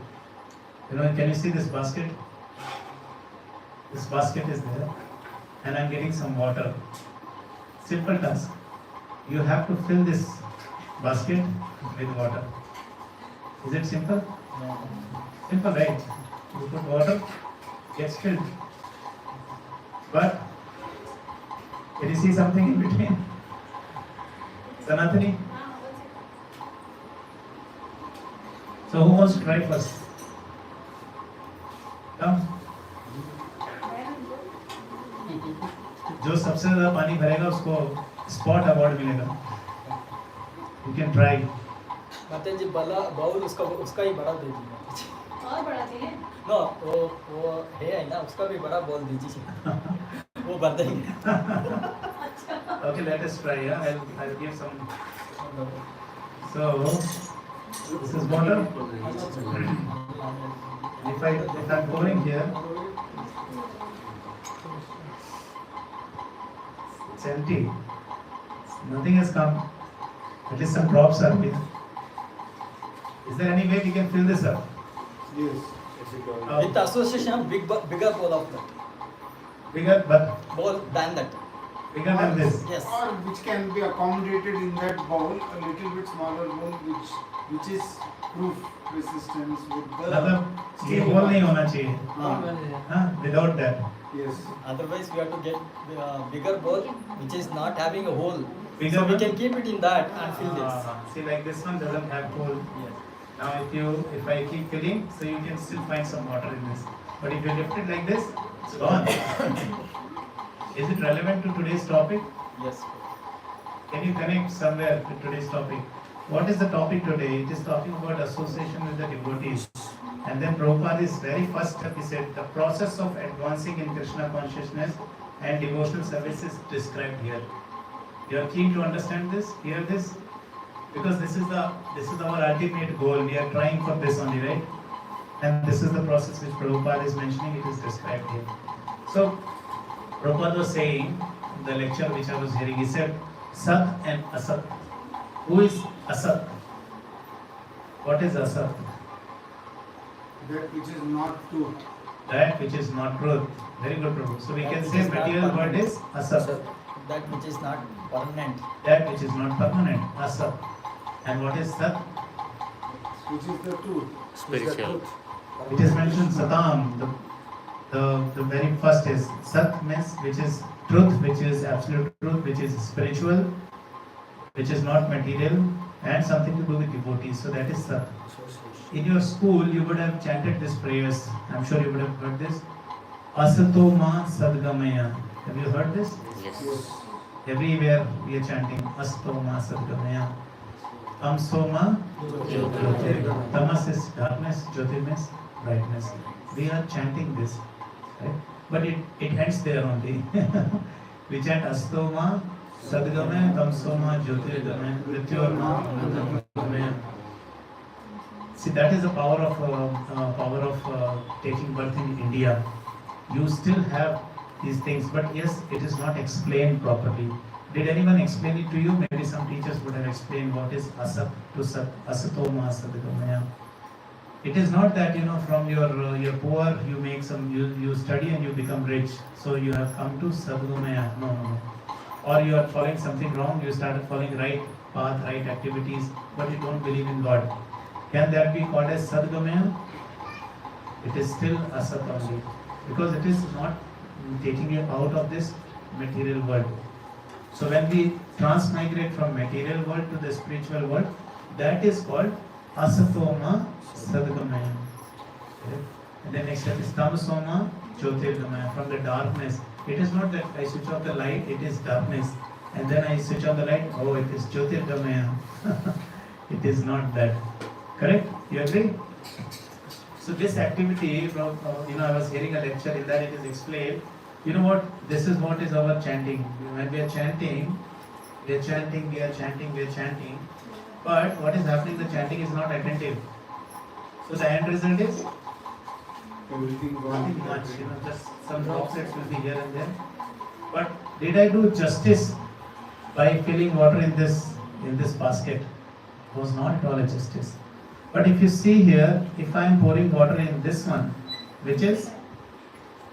You know, can you see this basket? This basket is there, and I'm getting some water. Simple task. You have to fill this basket with water. Is it simple? No. Simple, right? You put water, gets filled. But can you see something in between? Sanatani? So who wants to try first? Come. जो सबसे ज़्यादा पानी भरेगा उसको spot award मिलेगा. You can try. माता जी बड़ा bowl उसका ही बड़ा दे दीजिए. और बड़ा चाहिए? नो वो है ना, उसका भी बड़ा बोल दीजिए. वो भर देंगे. Okay, let us try. Yeah, I'll give some. So this is water. If I'm pouring here, it's empty. Nothing has come. At least some drops are here. Is there any way we can fill this up? Yes. With association, bigger bowl of that. Bigger, but Bowl than that. bigger than this. Yes. Or which can be accommodated in that bowl, a little bit smaller bowl, which is proof resistance with the मतलब ये बोल नहीं होना चाहिए. हाँ, without that. yes. Otherwise, we have to get bigger bowl, which is not having a hole. Bigger So we one? can keep it in that and fill this. See, like this one doesn't have hole. Yes. Now if I keep filling, so you can still find some water in this. But if you lift it like this, it's gone. Is it relevant to today's topic? Yes. Can you connect somewhere to today's topic? What is the topic today? It is talking about association with the devotees. And then Prabhupada, his very first step, he said, the process of advancing in Krishna consciousness and devotional service is described here. You are keen to understand this, hear this, because this is our ultimate goal. We are trying for this only, right? And this is the process which Prabhupada is mentioning. It is described here. So Prabhupada was saying in the lecture which I was hearing, he said Sat and Asat. Who is Asat? What is Asat? That which is not truth. That which is not truth. Very good, Prabhu. So we That can which say is not material world permanent. is Asat. That which is not permanent. That which is not permanent, Asat. And what is Sat? Which is the truth. Spiritual. It is mentioned Satam. The very first is Sat means which is truth, which is absolute truth, which is spiritual, which is not material, and something to do with devotees. So that is Sat. In your school, you would have chanted these prayers. I'm sure you would have heard this. Asato ma sadgamaya. Have you heard this? Yes. Everywhere we are chanting Asato ma sadgamaya. Tamso ma jyotirgamaya. Tamas is darkness, Jyotir means brightness. We are chanting this, right? But it ends there only. We chant Asato ma sadgamaya, Tamso ma jyotirgamaya, Mrityor ma anandamaya. See, that is the power of taking birth in India. You still have these things, but yes, it is not explained properly. Did anyone explain it to you? Maybe some teachers would have explained what is Asat to Sat, Asato ma sadgamaya. It is not that from your poor you make you study and you become rich, so you have come to sadgamaya. No. Or you are following something wrong, you started following right path, right activities, but you don't believe in God. Can that be called as sadgamaya? It is still asat only, because it is not taking you out of this material world. So when we transmigrate from material world to the spiritual world, that is called asatoma sadgamaya. Okay? And then next step is tamasoma jyotirgamaya. From the darkness, it is not that I switch off the light, it is darkness, and then I switch on the light, oh, it is jyotirgamaya. It is not that. Correct? You agree? So this activity, I was hearing a lecture in that it is explained. You know what? This is what is our chanting. When we are chanting, we are chanting. But what is happening? The chanting is not attentive. So the end result is Everything nothing gone. much. Just some droplets will be here and there. But did I do justice by filling water in this basket? It was not at all a justice. But if you see here, if I am pouring water in this one, which is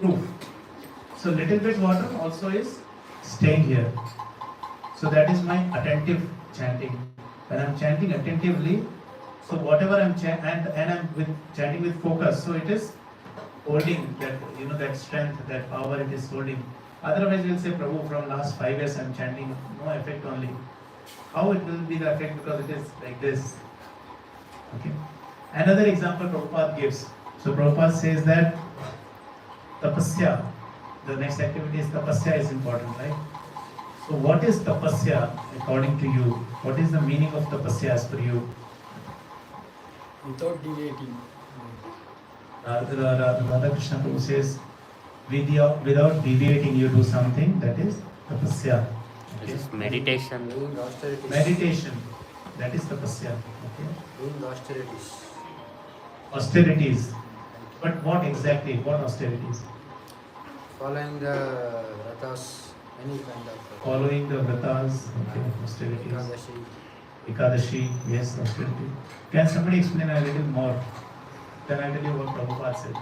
proof. So little bit water also is staying here. So that is my attentive chanting. When I am chanting attentively, so whatever I am and I am chanting with focus, so it is holding that that strength, that power it is holding. Otherwise you will say, Prabhu, from last 5 years I am chanting, no effect only. How it will be the effect? Because it is like this. Okay. Another example Prabhupada gives. So Prabhupada says that tapasya, the next activity is tapasya is important, right? So what is tapasya according to you? What is the meaning of tapasya as per you? Without deviating. Radha Krishna Prabhu says, without deviating you do something, that is tapasya. Okay. This is meditation. Doing austerities. Meditation, that is tapasya. Okay. Doing austerities. Austerities. But what exactly? What austerities? Following the ratas, any kind of. Following the vratas, okay, austerities. Ekadashi. Ekadashi, yes, austerity. Can somebody explain a little more? Then I tell you what Prabhupada said.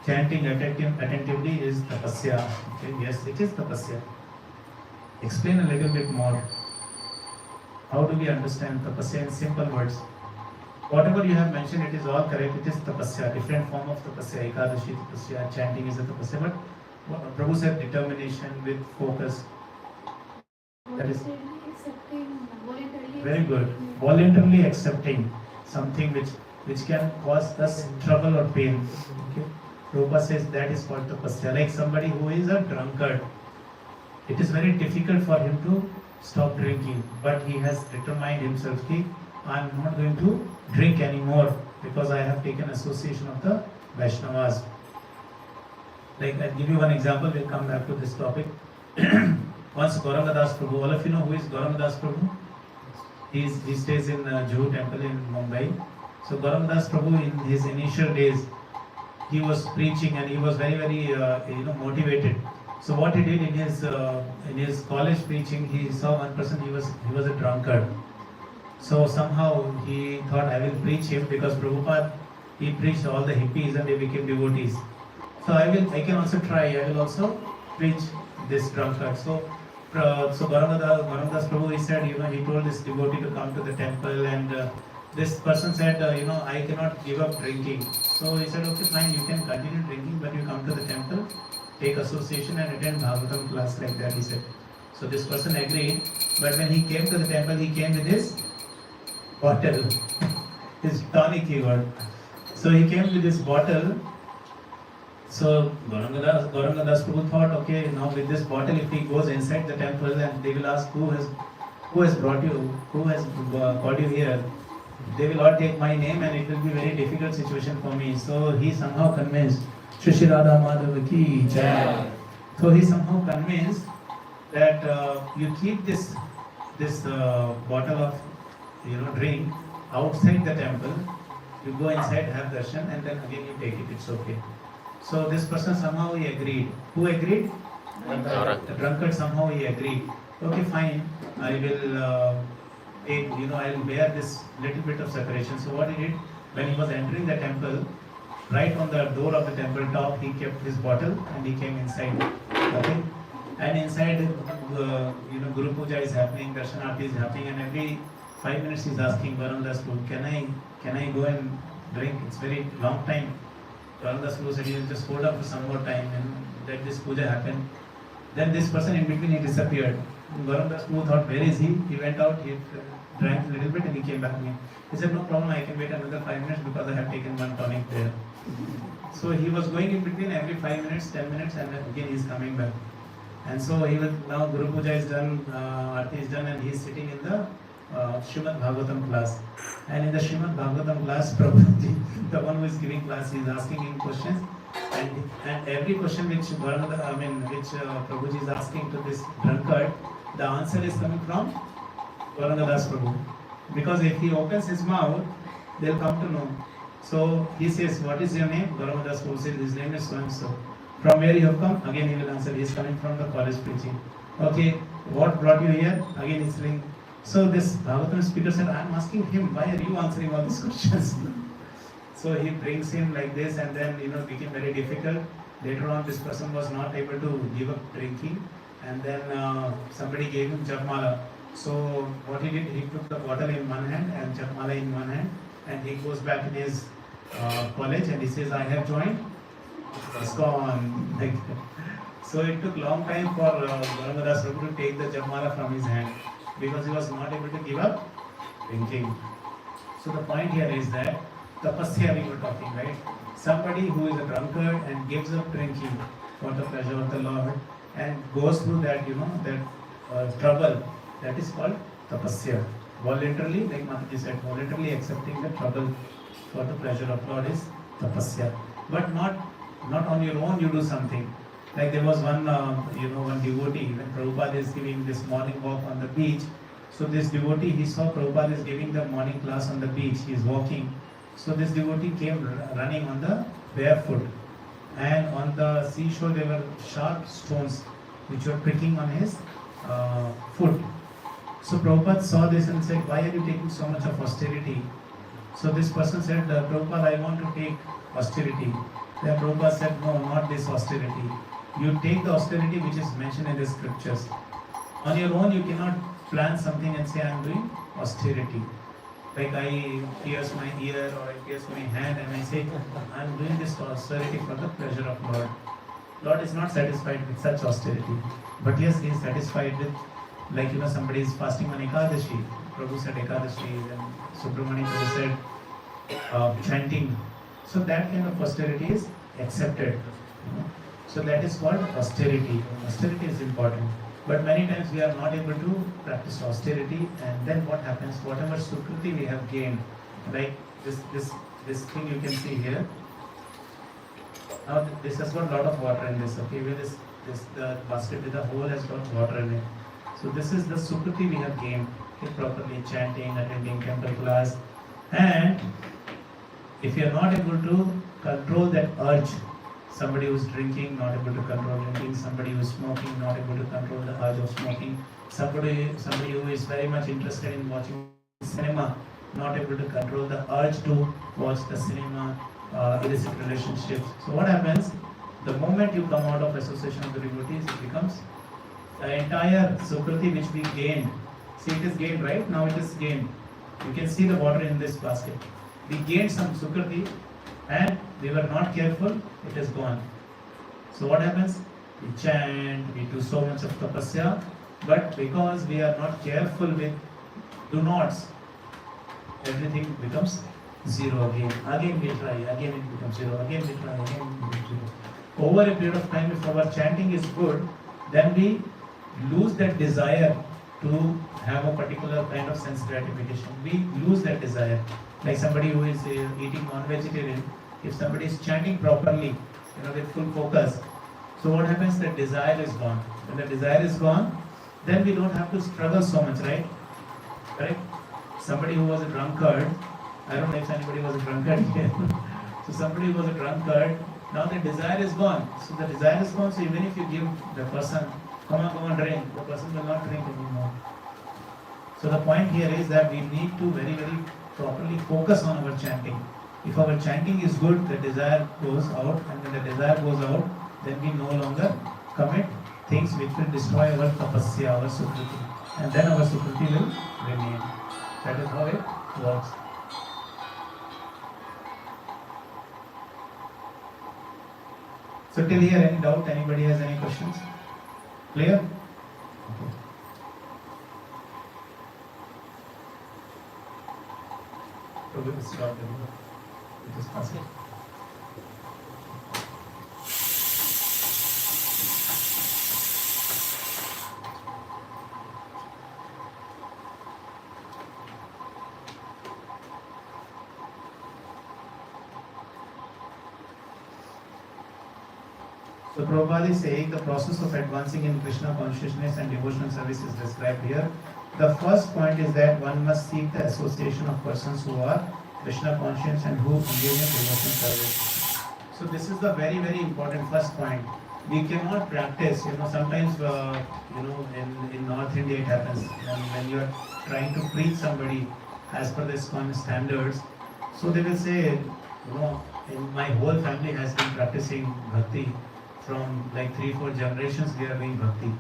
Chanting attentively is tapasya. Okay, yes, it is tapasya. Explain a little bit more. How do we understand tapasya in simple words? Whatever you have mentioned, it is all correct. It is tapasya, different form of tapasya. Ekadashi tapasya, chanting is a tapasya. But what Prabhu said, determination with focus. That is very good. Voluntarily accepting something which can cause us trouble or pain. Okay. Prabhupada says that is called tapasya. Like somebody who is a drunkard, it is very difficult for him to stop drinking, but he has determined himself that I am not going to drink anymore because I have taken association of the Vaishnavas. Like I'll give you one example, we'll come back to this topic. Once Gauranga Prabhu, all of you know who is Gauranga Prabhu? He stays in Juhu temple in Mumbai. So Gauranga Prabhu in his initial days, he was preaching and he was very motivated. So what he did in his college preaching, he saw one person, he was a drunkard. So somehow he thought, I will preach him, because Prabhupada, he preached all the hippies and they became devotees. So I can also try, I will also preach this drunkard. So Gauranga Prabhu, he said, he told this devotee to come to the temple, and this person said, I cannot give up drinking. So he said, okay, fine, you can continue drinking, but you come to the temple, take association and attend Bhagavatam class, like that, he said. So this person agreed, but when he came to the temple, he came with his bottle, his tonic, he got. So he came with this bottle. So Gauranga Prabhu thought, okay, now with this bottle, if he goes inside the temple and they will ask who has brought you, who has called you here, they will all take my name and it will be a very difficult situation for me. So he somehow convinced, Shri Radha Madhava ki jai. So he somehow convinced that you keep this bottle of drink outside the temple, you go inside, have darshan, and then again you take it, it's okay. So this person somehow he agreed. Who agreed? The drunkard somehow he agreed. Okay, fine, I will I will bear this little bit of separation. So what he did, when he was entering the temple, right on the door of the temple top, he kept his bottle and he came inside. Okay, and inside, Guru Puja is happening, Darshanarti is happening, and every 5 minutes he's asking Gauranga Prabhu, can I go and drink? It's very long time. Gauranga Prabhu said, you just hold up for some more time and let this puja happen. Then this person in between, he disappeared. Gauranga Prabhu thought, where is he? He went out, he drank a little bit and he came back again. He said, no problem, I can wait another 5 minutes because I have taken one tonic there. So he was going in between every 5 minutes, 10 minutes, and then again he is coming back. And so now Guru Puja is done, Aarti is done, and he is sitting in the Srimad Bhagavatam class. And in the Srimad Bhagavatam class, Prabhuji, the one who is giving class, is asking him questions. And every question which Prabhuji is asking to this drunkard, the answer is coming from Gauranga Prabhu. Because if he opens his mouth, they'll come to know. So he says, what is your name? Gauranga Prabhu says, his name is so and so. From where you have come? Again he will answer, he is coming from the college preaching. Okay, what brought you here? Again he is saying. So this Bhagavatam speaker said, I am asking him, why are you answering all these questions? So he brings him like this, and then became very difficult. Later on, this person was not able to give up drinking, and then somebody gave him Japmala. So what he did, he took the bottle in one hand and Japmala in one hand, and he goes back in his college and he says, I have joined ISKCON. Like, so it took long time for Gauranga Prabhu to take the Japmala from his hand, because he was not able to give up drinking. So the point here is that tapasya we were talking, right? Somebody who is a drunkard and gives up drinking for the pleasure of the Lord and goes through that, trouble, that is called tapasya. Voluntarily, like Mataji said, voluntarily accepting the trouble for the pleasure of Lord is tapasya. But not on your own you do something. Like there was one devotee, when Prabhupada is giving this morning walk on the beach. So this devotee, he saw Prabhupada is giving the morning class on the beach. He is walking. So this devotee came running on the barefoot. And on the seashore there were sharp stones which were pricking on his foot. So Prabhupada saw this and said, why are you taking so much of austerity? So this person said, Prabhupada, I want to take austerity. Then Prabhupada said, no, not this austerity. You take the austerity which is mentioned in the scriptures. On your own, you cannot plan something and say, I am doing austerity. Like I pierce my ear or I pierce my hand and I say, I am doing this austerity for the pleasure of Lord. Lord is not satisfied with such austerity. But yes, He is satisfied with, like somebody is fasting on Ekadashi. Prabhu said Ekadashi, and Subramani Prabhu said chanting. So that kind of austerity is accepted. So that is called austerity. Austerity is important. But many times we are not able to practice austerity, and then what happens? Whatever sukruti we have gained, like this thing you can see here. Now this has got a lot of water in this. Okay, with this the basket with the hole has got water in it. So this is the sukriti we have gained. Okay, properly chanting, attending temple class, and if you are not able to control that urge, somebody who is drinking not able to control drinking, somebody who is smoking not able to control the urge of smoking, somebody who is very much interested in watching cinema not able to control the urge to watch the cinema, illicit relationships. So what happens? The moment you come out of association of the devotees, it becomes the entire sukriti which we gained. See, it is gained, right? Now it is gained. You can see the water in this basket. We gained some sukriti and we were not careful, it is gone. So what happens? We chant, we do so much of tapasya, but because we are not careful with do nots, everything becomes zero again. Again we try, again it becomes zero, again we try, again it becomes zero. Over a period of time, if our chanting is good, then we lose that desire to have a particular kind of sense gratification. We lose that desire. Like somebody who is eating non-vegetarian, if somebody is chanting properly, with full focus, so what happens? The desire is gone. When the desire is gone, then we don't have to struggle so much, right? Correct? Somebody who was a drunkard, I don't know if anybody was a drunkard here. So somebody who was a drunkard, now the desire is gone. So the desire is gone, so even if you give the person, come on, drink, the person will not drink anymore. So the point here is that we need to very, very properly focus on our chanting. If our chanting is good, the desire goes out, and when the desire goes out, then we no longer commit things which will destroy our tapasya, our sukriti, and then our sukriti will remain. That is how it works. So till here, any doubt? Anybody has any questions? Clear? Okay. So we will start with this passage. So Prabhupada is saying the process of advancing in Krishna consciousness and devotional service is described here. The first point is that one must seek the association of persons who are Krishna conscious and who engage in devotional service. So this is the very, very important first point. We cannot practice, sometimes, in North India it happens, when you are trying to preach somebody as per the ISKCON standards, so they will say, in my whole family has been practicing bhakti. From like 3-4 generations we are doing bhakti.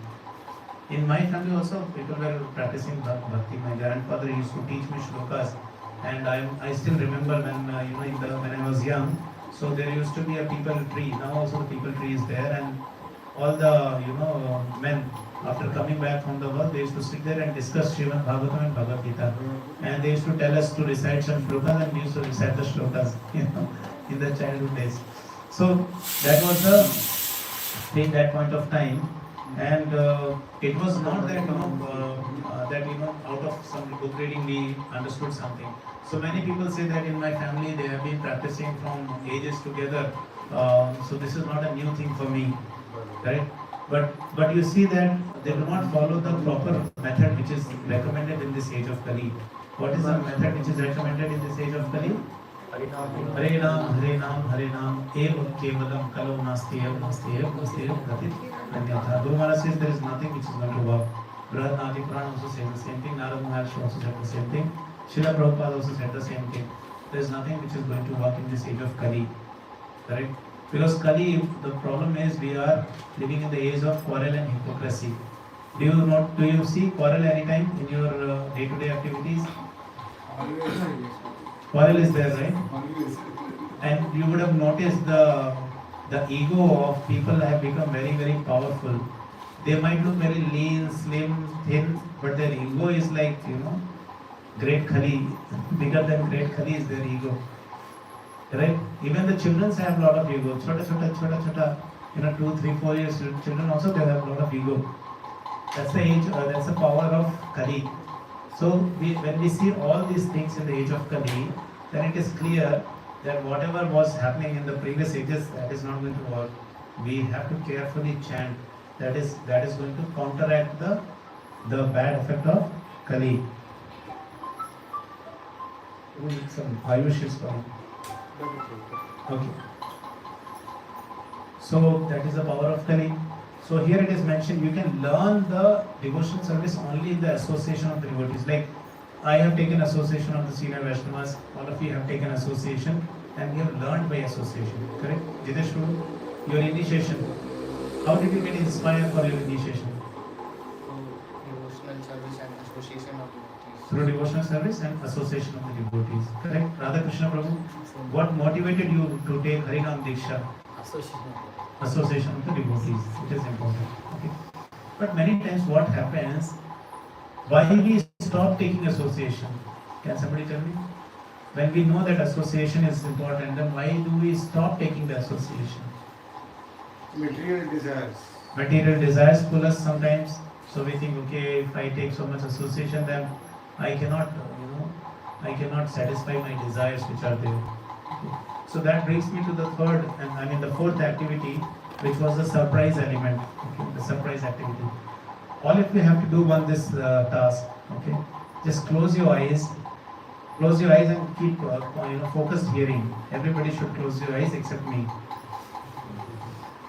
In my family also people were practicing bhakti. My grandfather used to teach me shlokas, and I still remember when when I was young. So there used to be a people tree. Now also the people tree is there, and all the men after coming back from the work, they used to sit there and discuss Srimad Bhagavatam and Bhagavad Gita, and they used to tell us to recite some shlokas, and we used to recite the shlokas in the childhood days. So that was the thing that point of time, and it was not that out of some book reading we understood something. So many people say that in my family they have been practicing from ages together, so this is not a new thing for me, right? But you see that they do not follow the proper method which is recommended in this age of Kali. What is the method which is recommended in this age of Kali? Hare Nam, Eva Kevalam, Kalo Nasti Ev, Gatit, Anyatha. Guru Maharaj says there is nothing which is going to work. Brother Nadi Pran also says the same thing. Narad Maharshi also said the same thing. Srila Prabhupada also said the same thing. There is nothing which is going to work in this age of Kali. Correct? Because Kali, the problem is we are living in the age of quarrel and hypocrisy. Do you see quarrel anytime in your day-to-day activities? Quarrel is there, right? And you would have noticed the ego of people have become very, very powerful. They might look very lean, slim, thin, but their ego is like, great Khali. Bigger than great Khali is their ego. Right? Even the children have a lot of ego. Chota, 2, 3, 4 years children also they have a lot of ego. That's the age, that's the power of Kali. So when we see all these things in the age of Kali, then it is clear that whatever was happening in the previous ages, that is not going to work. We have to carefully chant. That is going to counteract the bad effect of Kali. Some Ayush is coming. Okay. So that is the power of Kali. So here it is mentioned, you can learn the devotional service only in the association of the devotees. Like I have taken association of the senior Vaishnavas, all of you have taken association, and you have learned by association. Correct? Jitesh, your initiation. How did you get inspired for your initiation? Devotional service and association of devotees. Through devotional service and association of the devotees. Correct? Radha Krishna Prabhu, what motivated you to take Harinam Diksha? Association of the devotees. It is important. Okay. But many times what happens, why we stop taking association? Can somebody tell me? When we know that association is important, then why do we stop taking the association? Material desires. Material desires pull us sometimes. So we think, okay, if I take so much association, then I cannot, I cannot satisfy my desires which are there. Okay. So that brings me to the fourth activity, which was the surprise element. Okay, the surprise activity. All of you have to do this task. Okay, just close your eyes and keep focused hearing. Everybody should close your eyes except me,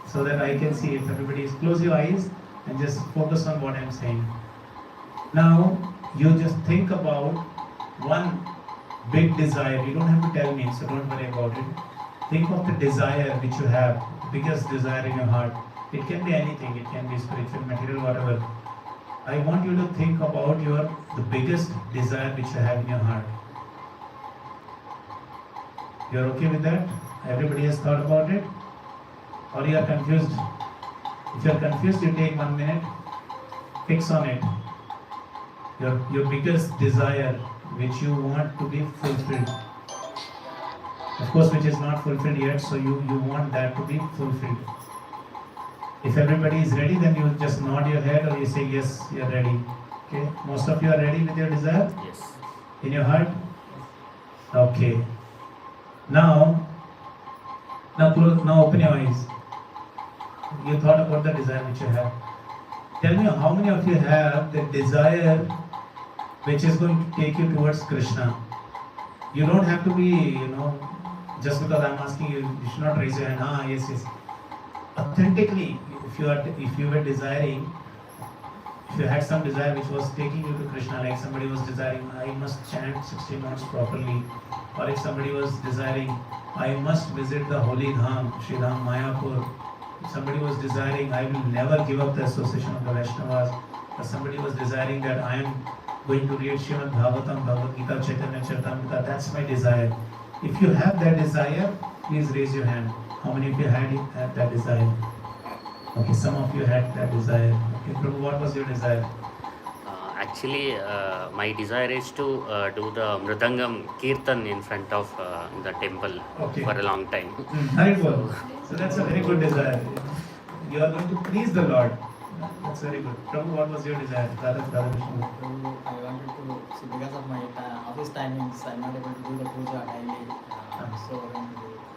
so that I can see if everybody is. Close your eyes and just focus on what I am saying. Now you just think about one big desire. You don't have to tell me, so don't worry about it. Think of the desire which you have, the biggest desire in your heart. It can be anything. It can be spiritual, material, whatever. I want you to think about the biggest desire which you have in your heart. You are okay with that? Everybody has thought about it? Or you are confused? If you are confused, you take 1 minute, fix on it. Your biggest desire which you want to be fulfilled. Of course, which is not fulfilled yet, so you want that to be fulfilled. If everybody is ready, then you just nod your head or you say yes, you are ready. Okay, most of you are ready with your desire? Yes. In your heart? Okay. Now open your eyes. You thought about the desire which you have. Tell me how many of you have the desire which is going to take you towards Krishna. You don't have to be, just because I'm asking you, you should not raise your hand. Yes. Authentically, if you were desiring, if you had some desire which was taking you to Krishna, like somebody was desiring, I must chant 16 notes properly, or if somebody was desiring, I must visit the holy Dham, Shri Dham Mayapur. If somebody was desiring, I will never give up the association of the Vaishnavas, or somebody was desiring that I am going to read Srimad Bhagavatam, Bhagavad Gita, Chaitanya Charitamrita, that's my desire. If you have that desire, please raise your hand. How many of you had that desire? Okay, some of you had that desire. Okay, Prabhu, what was your desire? Actually, my desire is to do the Mridangam Kirtan in front of the temple for a long time. Very good. So that's a very good desire. You are going to please the Lord. That's very good. Prabhu, what was your desire? Radha Krishna. I wanted to see, because of my office timings, I'm not able to do the puja daily.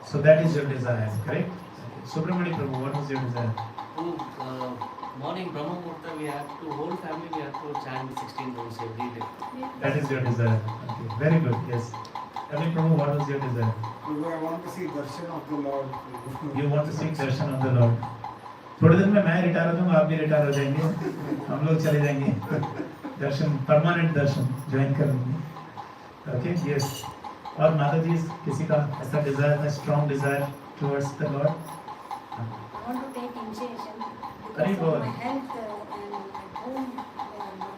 So that is your desire, correct? Subramani Prabhu, what was your desire? Morning Brahma Murta, we have to, whole family we have to chant 16 rounds every day. That is your desire. Okay, very good, yes. Ravi Prabhu, what was your desire? I want to see darshan of the Lord. You want to see darshan of the Lord. थोड़े दिन में मैं retire हो जाऊंगा, आप भी retire हो जाएंगे, हम लोग चले जाएंगे, दर्शन, परमानेंट दर्शन ज्वाइन कर लेंगे. Okay, yes. और माता जी, किसी का ऐसा डिजायर था, strong Dzire towards the Lord? I want to take initiation Very because good. of my health and at home they are not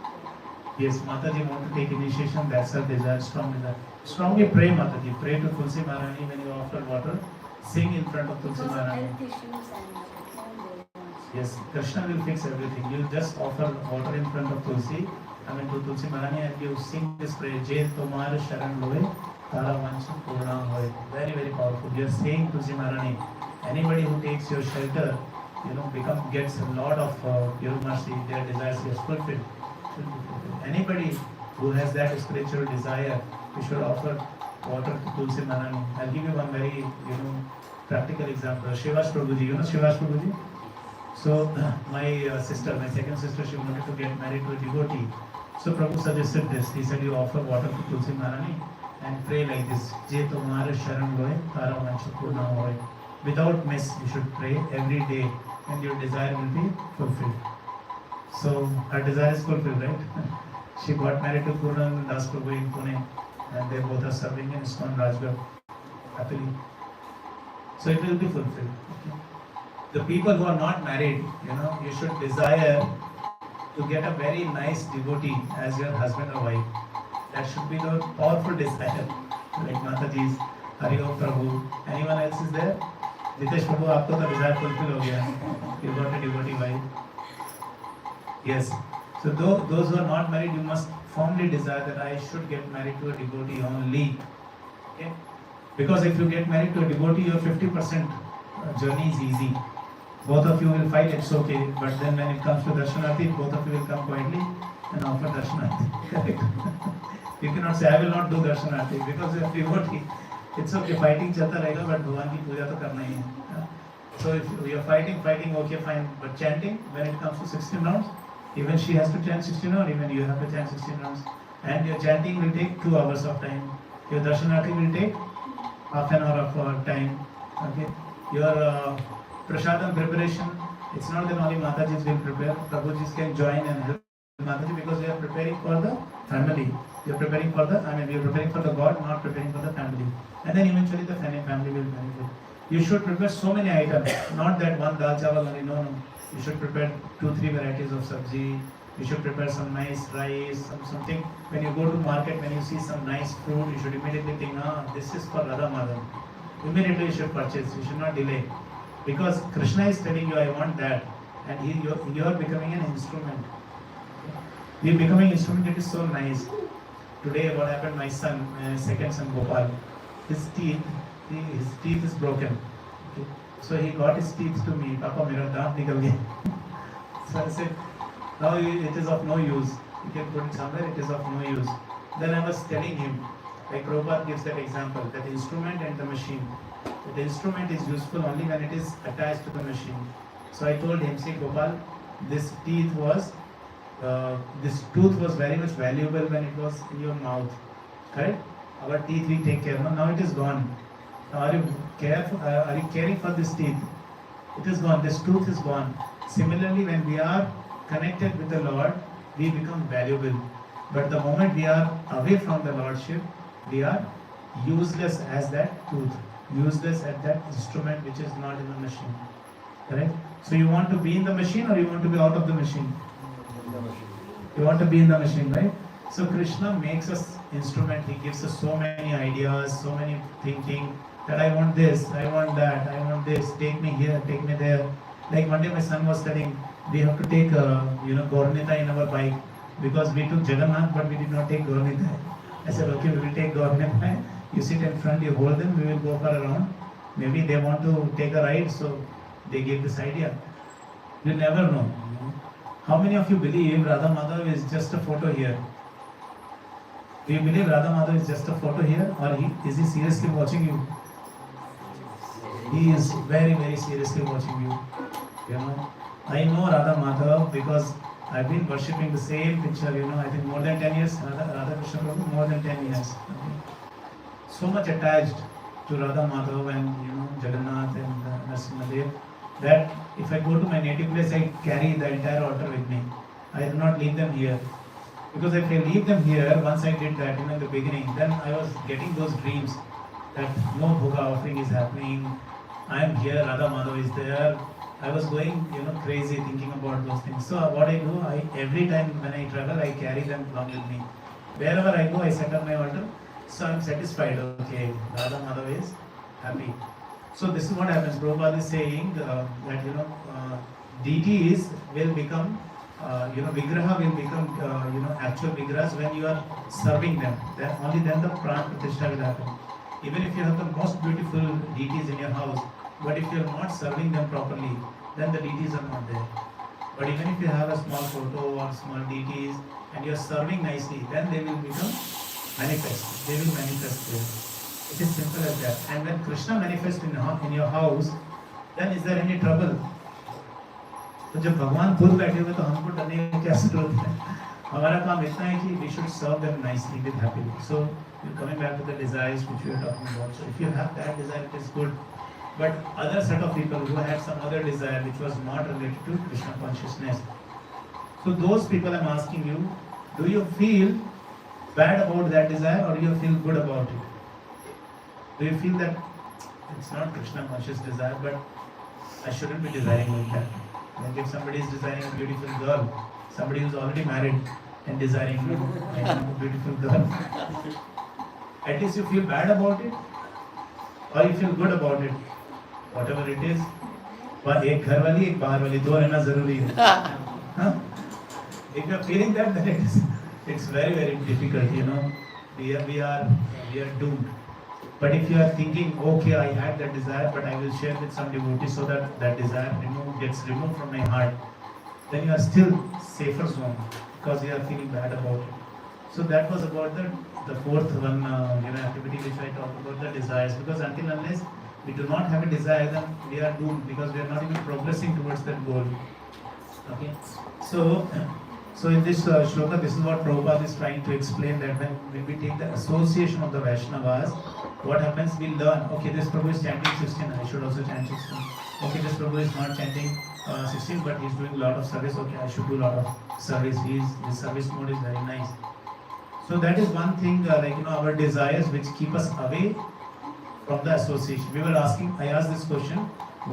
there. Yes, Mata ji want to take initiation. That's her desire, strong desire. Strongly pray, Mata ji. Pray to Tulsi Maharani when you offer water. Sing in front of Tulsi Because of Maharani. health issues and at home they don't. Yes, Krishna will fix everything. You just offer water in front of Tulsi. To Tulsi Maharani, and you sing this prayer. Jai Tomar Sharan Loe, Tara Vansha Purna Hoy. Very, very powerful. You are saying Tulsi Maharani. Anybody who takes your shelter, gets a lot of your mercy. Their desires is fulfilled. Anybody who has that spiritual desire, you should offer water to Tulsi Manani. I'll give you one very, practical example. Shivash Prabhuji, you know Shivash Prabhuji? So my sister, my second sister, she wanted to get married to a devotee. So Prabhu suggested this. He said, you offer water to Tulsi Manani and pray like this. Je tumhare sharan loye, tara mancha purna hoye. Without miss, you should pray every day and your desire will be fulfilled. So her desire is fulfilled, right? She got married to Purnam Das Prabhu in Pune and they both are serving in ISKCON Rajgarh happily. So it will be fulfilled. Okay? The people who are not married, you should desire to get a very nice devotee as your husband or wife. That should be the powerful desire. Like Mataji's, Hari Om Prabhu. Anyone else is there? Jitesh Prabhu, आपको तो desire fulfill हो गया. You got a devotee wife. Yes. So those who are not married, you must firmly desire that I should get married to a devotee only. Okay? Because if you get married to a devotee, your 50% journey is easy. Both of you will fight, it's okay. But then when it comes to Darshanarthi, both of you will come quietly and offer Darshanarthi. Correct? You cannot say, I will not do Darshanarthi because you are devotee. It's okay, fighting चलता रहेगा, but भगवान की पूजा तो करना ही है. So if you are fighting, okay, fine. But chanting, when it comes to 16 rounds, even she has to chant 16 rounds, even you have to chant 16 rounds. And your chanting will take 2 hours of time. Your Darshanarthi will take half an hour of time. Okay. Your Prasadam preparation, it's not that only Matajis will prepare. Prabhujis can join and help Mataji because they are preparing for the family. You're preparing for you're preparing for the God, not preparing for the family. And then eventually the family will benefit. You should prepare so many items, not that one dal chawal only, no. You should prepare 2-3 varieties of sabji. You should prepare some nice rice, something. When you go to market, when you see some nice fruit, you should immediately think, this is for Radha Madhav. Immediately you should purchase, you should not delay. Because Krishna is telling you, I want that. And you are becoming an instrument. You are becoming an instrument, it is so nice. Today what happened, my son, second son Gopal, his teeth is broken. Okay. So he got his teeth to me, Papa, mera daant nikal gaya. So I said, now it is of no use. You can put it somewhere, it is of no use. Then I was telling him, like Prabhupada gives that example, that the instrument and the machine. The instrument is useful only when it is attached to the machine. So I told him, see Gopal, this tooth was very much valuable when it was in your mouth. Correct? Our teeth we take care of. Now it is gone. Now are you caring for this teeth? It is gone. This tooth is gone. Similarly, when we are connected with the Lord, we become valuable. But the moment we are away from the Lordship, we are useless as that tooth, useless as that instrument which is not in the machine. Correct? So you want to be in the machine or you want to be out of the machine? You want to be in the machine, right? So Krishna makes us instrument. He gives us so many ideas, so many thinking that I want this, I want that, I want this. Take me here, take me there. Like one day my son was telling, we have to take Gaurnita in our bike because we took Jagannath, but we did not take Gaurnita. I said, okay, we will take Gaurnita. You sit in front, you hold them, we will go for a round. Maybe they want to take a ride, so they gave this idea. You never know. How many of you believe Radha Madhav is just a photo here? Do you believe Radha Madhav is just a photo here, or is he seriously watching you? He is very, very seriously watching you. I know Radha Madhav because I've been worshipping the same picture, I think more than 10 years, Radha Krishna Prabhu, more than 10 years. Okay. So much attached to Radha Madhav and Jagannath and Narasimhadev that if I go to my native place, I carry the entire altar with me. I do not leave them here. Because if I leave them here, once I did that in the beginning, then I was getting those dreams that no bhoga offering is happening, I am here, Radha Madhav is there. I was going crazy thinking about those things. So what I do, every time when I travel, I carry them along with me. Wherever I go, I set up my altar. So I am satisfied. Okay, Radha Madhav is happy. So this is what happens. Prabhupada is saying that deities will become, Vigraha will become, actual Vigrahas when you are serving them. Then only then the Pran Pratishtha will happen. Even if you have the most beautiful deities in your house, but if you are not serving them properly, then the deities are not there. But even if you have a small photo or small deities and you are serving nicely, then they will become manifest. They will manifest there. It is simple as that. And when Krishna manifests in your house, then is there any trouble? तो जब भगवान खुद बैठे हुए तो हमको डरने की क्या जरूरत है? हमारा काम इतना है कि we should serve them nicely with happiness. So we're coming back to the desires which we are talking about. So if you have that desire, it is good. But other set of people who had some other desire which was not related to Krishna consciousness. So those people I'm asking you, do you feel bad about that desire or do you feel good about it? Do you feel that it's not Krishna conscious desire, but I shouldn't be desiring like that? Like if somebody is desiring a beautiful girl, somebody who's already married and desiring a beautiful girl, at least you feel bad about it or you feel good about it, whatever it is. पर एक घर वाली एक बाहर वाली दो रहना जरूरी है. हाँ? If you are feeling that, then it's very difficult. You know, we are doomed. But if you are thinking, okay, I had that desire, but I will share with some devotee so that that desire gets removed from my heart, then you are still safer zone because you are feeling bad about it. So that was about the fourth one, activity which I talked about, the desires. Because until unless we do not have a desire, then we are doomed because we are not even progressing towards that goal. Okay, so in this shloka, this is what Prabhupada is trying to explain, that when we take the association of the Vaishnavas, what happens? We learn, okay, this Prabhu is chanting 16, I should also chant 16. Okay, this Prabhu is not chanting 16, but he is doing a lot of service. Okay, I should do a lot of service. His service mode is very nice. So that is one thing, our desires which keep us away from the association. I asked this question,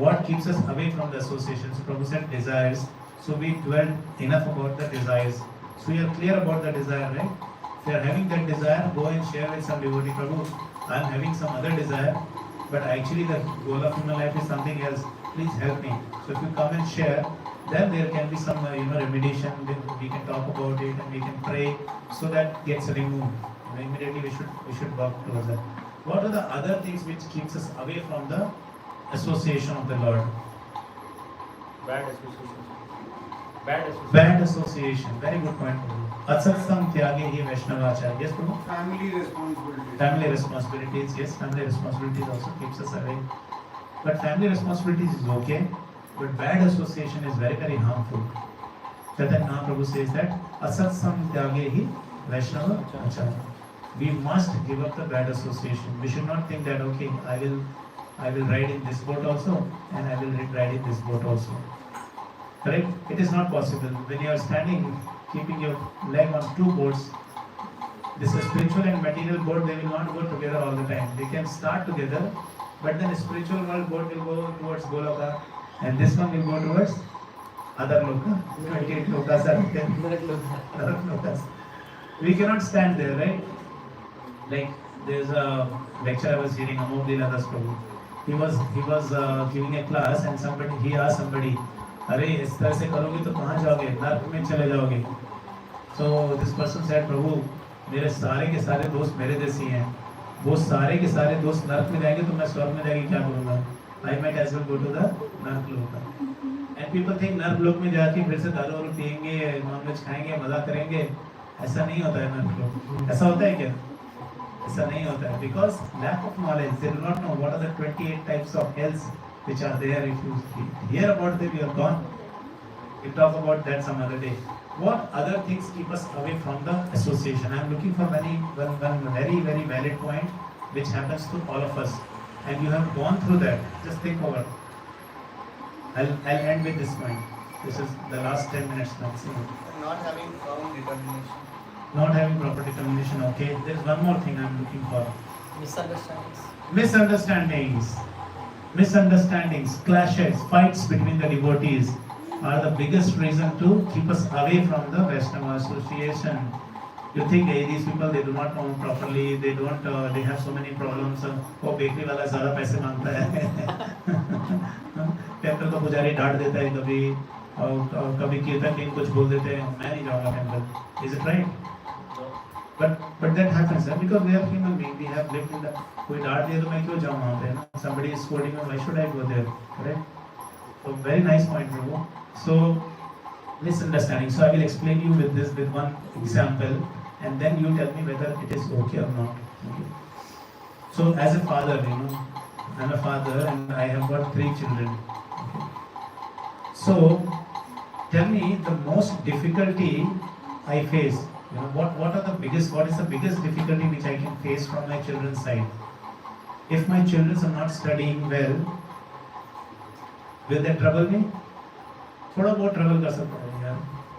what keeps us away from the association? So Prabhu said desires. So we dwelled enough about the desires. So you are clear about the desire, right? If you are having that desire, go and share with some devotee. Prabhu, I am having some other desire, but actually the goal of human life is something else. Please help me. So if you come and share, then there can be some remediation. We can talk about it and we can pray so that gets removed. Immediately we should work towards that. What are the other things which keeps us away from the association of the Lord? Bad association. Bad association. Very good point. Atsatsam tyage hi Vaishnavacharya. Yes, Prabhu? Family responsibilities. Family responsibilities. Yes, family responsibilities also keeps us away. But family responsibilities is okay. But bad association is very harmful. Chaitanya Mahaprabhu says that Atsatsam tyage hi Vaishnavacharya. We must give up the bad association. We should not think that okay, I will ride in this boat also and I will ride in this boat also. Correct? It is not possible. When you are standing, keeping your leg on two boats, this spiritual and material boat, they will not go together all the time. They can start together, but then spiritual world boat will go towards Goloka, and this one will go towards other loka. 28 lokas are there. Lokas. We cannot stand there, right? Like there's a lecture I was hearing, Amol Leeladas Prabhu. He was giving a class and he asked somebody, अरे इस तरह से करोगे तो कहाँ जाओगे? नर्क में चले जाओगे. So this person said, प्रभु मेरे सारे के सारे दोस्त मेरे जैसी हैं. वो सारे के सारे दोस्त नर्क में जाएंगे तो मैं स्वर्ग में जाके क्या करूँगा? I might as well go to the नर्क लोक. And people think नर्क लोक में जाके फिर से दारू वारू पिएंगे, नॉनवेज खाएंगे, मजा करेंगे. ऐसा नहीं होता है नर्क लोक. ऐसा होता है क्या? ऐसा नहीं होता है. Because lack of knowledge, they do not know what are the 28 types of hells which are there. If you hear about them, you are gone. We'll talk about that some other day. What other things keep us away from the association? I am looking for one very valid point which happens to all of us. And you have gone through that. Just think over it. I'll end with this point. This is the last 10 minutes maximum. Not having firm determination. Not having proper determination. Okay. There's one more thing I'm looking for. Misunderstandings, clashes, fights between the devotees are the biggest reason to keep us away from the Vaishnava association. You think, hey, these people, they do not know properly, they have so many problems. वो bakery वाला ज़्यादा पैसे मांगता है. Temple का पुजारी डांट देता है कभी कीर्तन टीम कुछ बोल देते हैं, मैं नहीं जाऊँगा temple. Is it right? But that happens, because we are human beings. We have lived in the. कोई डांट दिया तो मैं क्यों जाऊँ वहाँ पे? Somebody is scolding me, why should I go there? Correct? So very nice point, Prabhu. So misunderstanding. So I will explain you with one example, and then you tell me whether it is okay or not. Okay. So as a father, I'm a father and I have got 3 children. Okay. So tell me the most difficulty I face. What is the biggest difficulty which I can face from my children's side? If my children are not studying well, will they trouble me? थोड़ा बहुत trouble कर सकता है यार,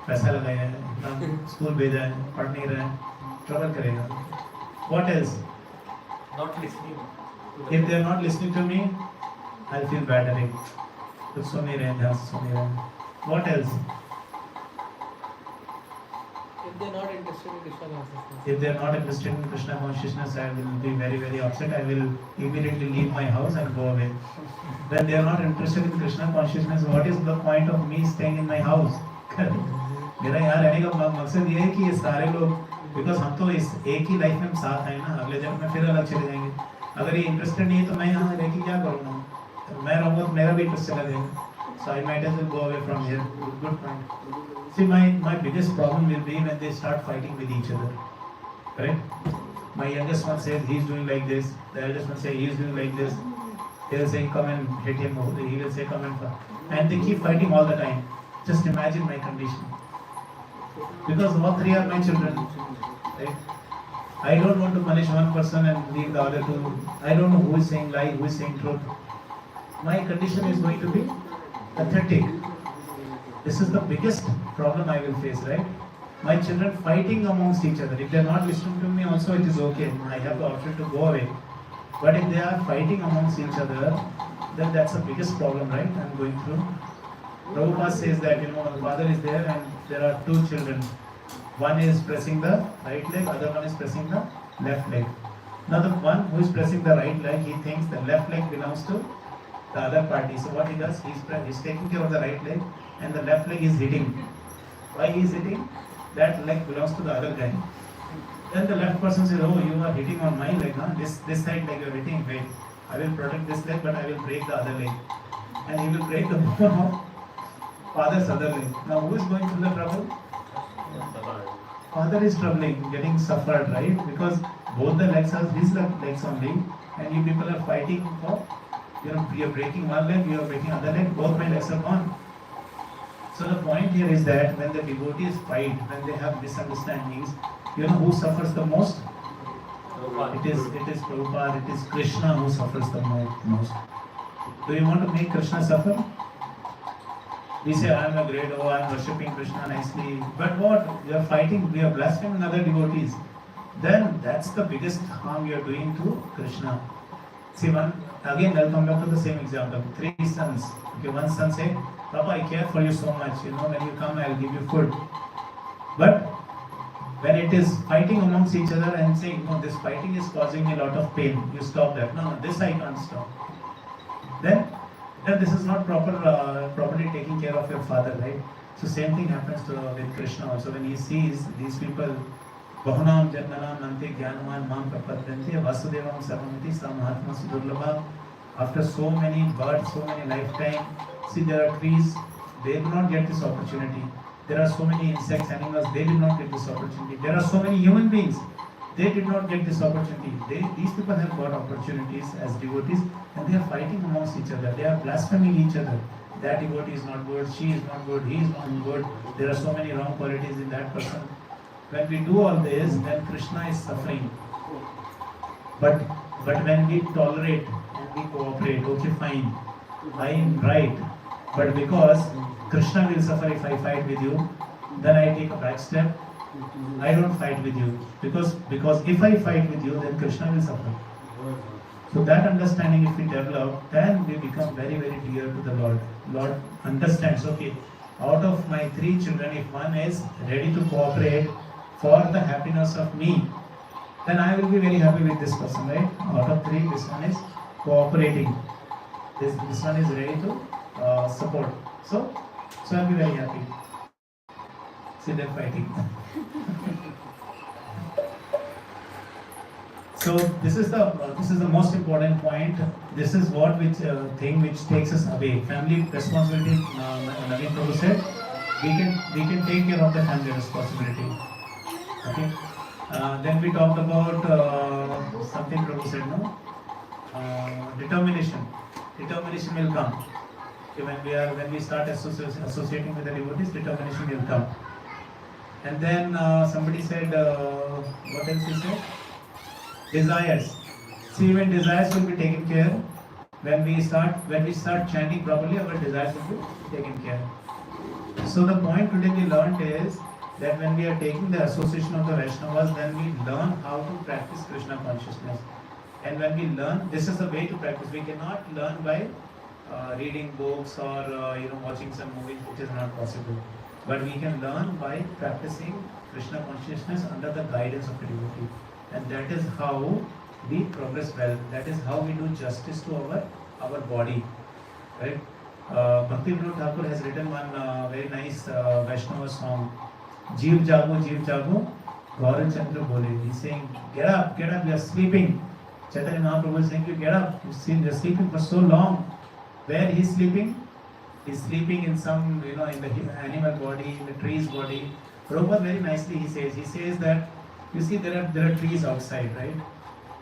पैसा लगाया है, इतना स्कूल भेजा है, पढ़ नहीं रहे हैं, ट्रबल करेगा. What else? Not listening. If they are not listening to me, I'll feel bad. अरे कुछ सुन नहीं रहे हैं, ध्यान से सुन नहीं रहे हैं. What else? If they're not interested in Krishna consciousness. If they are not interested in Krishna consciousness, I will be very, very upset. I will immediately leave my house and go away. When they are not interested in Krishna consciousness, what is the point of me staying in my house? मेरा यहाँ रहने का मकसद ये है कि ये सारे लोग, बिकॉज हम तो इस एक ही लाइफ में हम साथ हैं ना, अगले जन्म में फिर अलग चले जाएंगे. अगर ये इंटरेस्टेड नहीं है तो मैं यहाँ रह के क्या करूँगा? मैं रहूँगा तो मेरा भी इंटरेस्ट चला जाएगा. So I might as well go away from here. Good point. See, my biggest problem will be when they start fighting with each other. Correct? My youngest one says he's doing like this. The eldest one says he's doing like this. He'll say come and hit him. He will say come and fight. And they keep fighting all the time. Just imagine my condition. Because all 3 are my children. Right? I don't want to punish one person and leave the other 2. I don't know who is saying lie, who is saying truth. My condition is going to be pathetic. This is the biggest problem I will face, right? My children fighting amongst each other. If they are not listening to me also, it is okay. I have the option to go away. But if they are fighting amongst each other, then that's the biggest problem, right? I'm going through. Prabhupada says that, a father is there and there are 2 children. One is pressing the right leg, other one is pressing the left leg. Now the one who is pressing the right leg, he thinks the left leg belongs to the other party. So what he does, he's taking care of the right leg and the left leg is hitting. Why he is hitting? That leg belongs to the other guy. Then the left person says, oh, you are hitting on my leg, huh? This side leg you are hitting. Wait, I will protect this leg, but I will break the other leg. And he will break the bone of father's other leg. Now who is going through the trouble? Father is troubling, getting suffered, right? Because both the legs are his legs only, and you people are fighting for, you are breaking one leg, you are breaking other leg, both my legs are gone. So the point here is that when the devotees fight, when they have misunderstandings, who suffers the most? It is Prabhupada, it is Krishna who suffers the most. Do you want to make Krishna suffer? We say, I am a great, I am worshipping Krishna nicely. But what? We are fighting, we are blaspheming other devotees. Then that's the biggest harm you are doing to Krishna. See, again, I'll come back to the same example. 3 sons. Okay, one son say, Papa, I care for you so much. When you come, I'll give you food. But when it is fighting amongst each other and saying, no, this fighting is causing me a lot of pain, you stop that. No, this I can't stop. Then this is not properly taking care of your father, right? So same thing happens with Krishna also. When he sees these people, Bahunam Janmanam Nante Jnanaman Mam Prapadyante Vasudevam Sarvamiti Samahatma Sudurlabha. After so many births, so many lifetimes, see there are trees, they do not get this opportunity. There are so many insects, animals, they did not get this opportunity. There are so many human beings, they did not get this opportunity. These people have got opportunities as devotees and they are fighting amongst each other. They are blaspheming each other. That devotee is not good, she is not good, he is not good. There are so many wrong qualities in that person. When we do all this, then Krishna is suffering. But when we tolerate and we cooperate, okay fine, I am right. But because Krishna will suffer if I fight with you, then I take a back step. I don't fight with you. Because if I fight with you, then Krishna will suffer. So that understanding if we develop, then we become very, very dear to the Lord. Lord understands, okay, out of my 3 children, if one is ready to cooperate for the happiness of me, then I will be very happy with this person, right? Out of 3, this one is cooperating. This one is ready to support. So I'll be very happy. See them fighting. So this is the most important point. This is thing which takes us away. Family responsibility. Naveen Prabhu said, we can take care of the family responsibility. Okay. Then we talked about something Prabhu said, no? Determination. Determination will come. Okay, when we start associating with the devotees, determination will come. And then somebody said, what else he said? Desires. See, when desires will be taken care, when we start chanting properly, our desires will be taken care. So the point today we learned is that when we are taking the association of the Vaishnavas, then we learn how to practice Krishna consciousness. And when we learn, this is the way to practice. We cannot learn by reading books or watching some movies, which is not possible. But we can learn by practicing Krishna consciousness under the guidance of a devotee. And that is how we progress well. That is how we do justice to our body. Right? Bhakti Vinod Thakur has written one very nice Vaishnava song. Jeev Jago, Gaurav Chandra Bole. He's saying, get up, you are sleeping. Chaitanya Mahaprabhu is saying, you get up, you're sleeping for so long. Where he's sleeping? He's sleeping in some, in the animal body, in the tree's body. Prabhupada very nicely he says that, you see there are trees outside, right?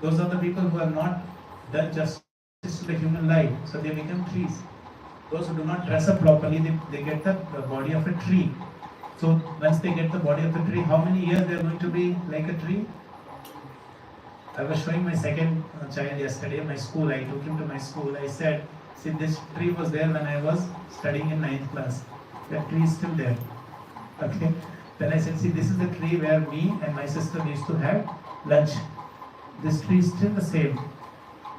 Those are the people who have not done justice to the human life, so they become trees. Those who do not dress up properly, they get the body of a tree. So once they get the body of the tree, how many years they are going to be like a tree? I was showing my second child yesterday, my school. I took him to my school. I said, see, this tree was there when I was studying in 9th class. That tree is still there. Okay. Then I said, see, this is the tree where me and my sister used to have lunch. This tree is still the same.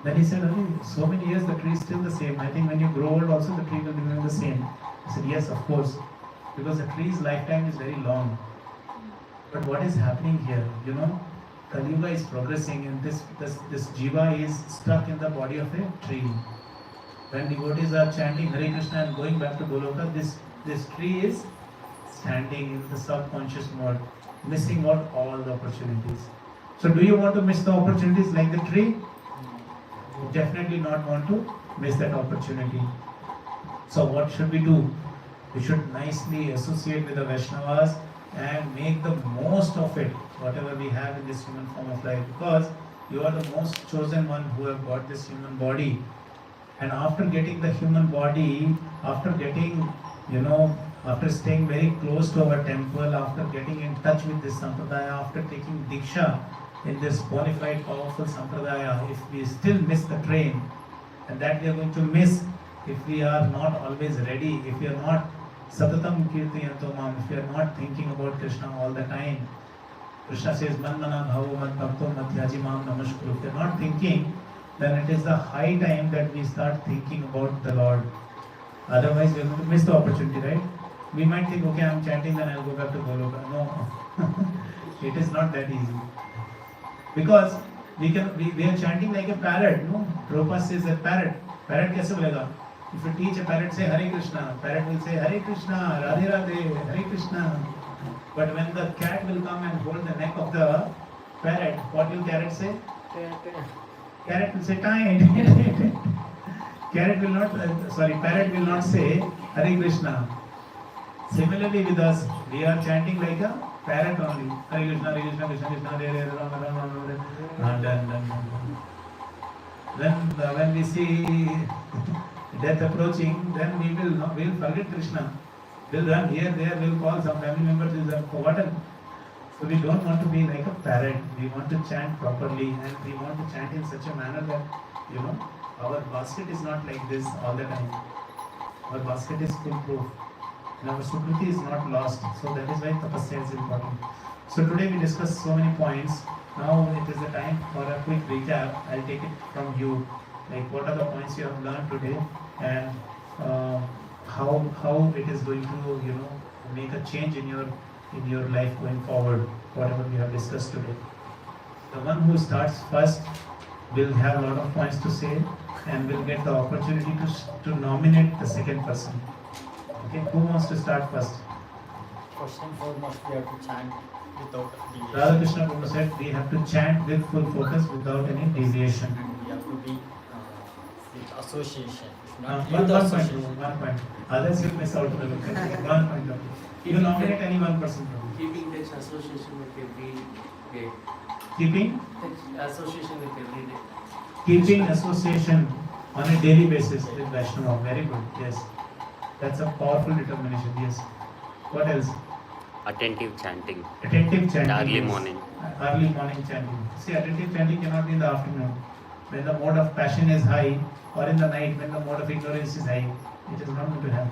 Then he said, so many years the tree is still the same. I think when you grow old also the tree will remain the same. I said, yes, of course. Because the tree's lifetime is very long. But what is happening here? Kali Yuga is progressing and this jiva is stuck in the body of a tree. When devotees are chanting Hare Krishna and going back to Goloka, this tree is standing in the subconscious mode, missing out all the opportunities. So do you want to miss the opportunities like the tree? You definitely not want to miss that opportunity. So what should we do? We should nicely associate with the Vaishnavas and make the most of it, whatever we have in this human form of life, because you are the most chosen one who have got this human body. And after getting the human body, after staying very close to our temple, after getting in touch with this sampradaya, after taking diksha in this bona fide powerful sampradaya, if we still miss the train, and that we are going to miss if we are not always ready, if we are not satatam kirtiyanto mam, if we are not thinking about Krishna all the time. Krishna says, man mana bhavo mat bhakto mat yaji mam namaskuru. If we are not thinking, then it is the high time that we start thinking about the Lord. Otherwise, we are going to miss the opportunity, right? We might think, okay, I am chanting, then I will go back to Goloka. No, it is not that easy. Because we are chanting like a parrot. No, Prabhupada says a parrot. Parrot kaise bolega? If you teach a parrot, say Hare Krishna, parrot will say Hare Krishna, Radhe Radhe, Hare Krishna. But when the cat will come and hold the neck of the parrot, what will parrot say? Parrot will say time. Parrot will not say Hare Krishna. Similarly with us, we are chanting like a parrot only. Hare Krishna, Hare Krishna, Krishna Krishna, Hare Hare, Rama Rama, Hare Hare. Then when we see death approaching, then we will forget Krishna. We'll run here, there, we'll call some family members who have forgotten. So we don't want to be like a parrot. We want to chant properly and we want to chant in such a manner that, our basket is not like this all the time. Our basket is foolproof. And our sukriti is not lost. So that is why tapasya is important. So today we discussed so many points. Now it is the time for a quick recap. I'll take it from you. Like what are the points you have learned today and how it is going to make a change in your life going forward, whatever we have discussed today. The one who starts first will have a lot of points to say and will get the opportunity to nominate the second person. Okay, who wants to start first? First and foremost, we have to chant without deviation. Radha Krishna Prabhu said we have to chant with full focus without any deviation. And we have to be with association. One point. Others will miss out on the one point. You nominate any one person. Keeping this association with every Okay. Keeping Association with every day. keeping association on a daily basis with Vaishnava. Very good. Yes, that's a powerful determination. Yes. What else? Attentive chanting. Attentive chanting. Early yes. morning. Early morning chanting. See, attentive chanting cannot be in the afternoon. When the mode of passion is high, or in the night when the mode of ignorance is high, it is not going to help.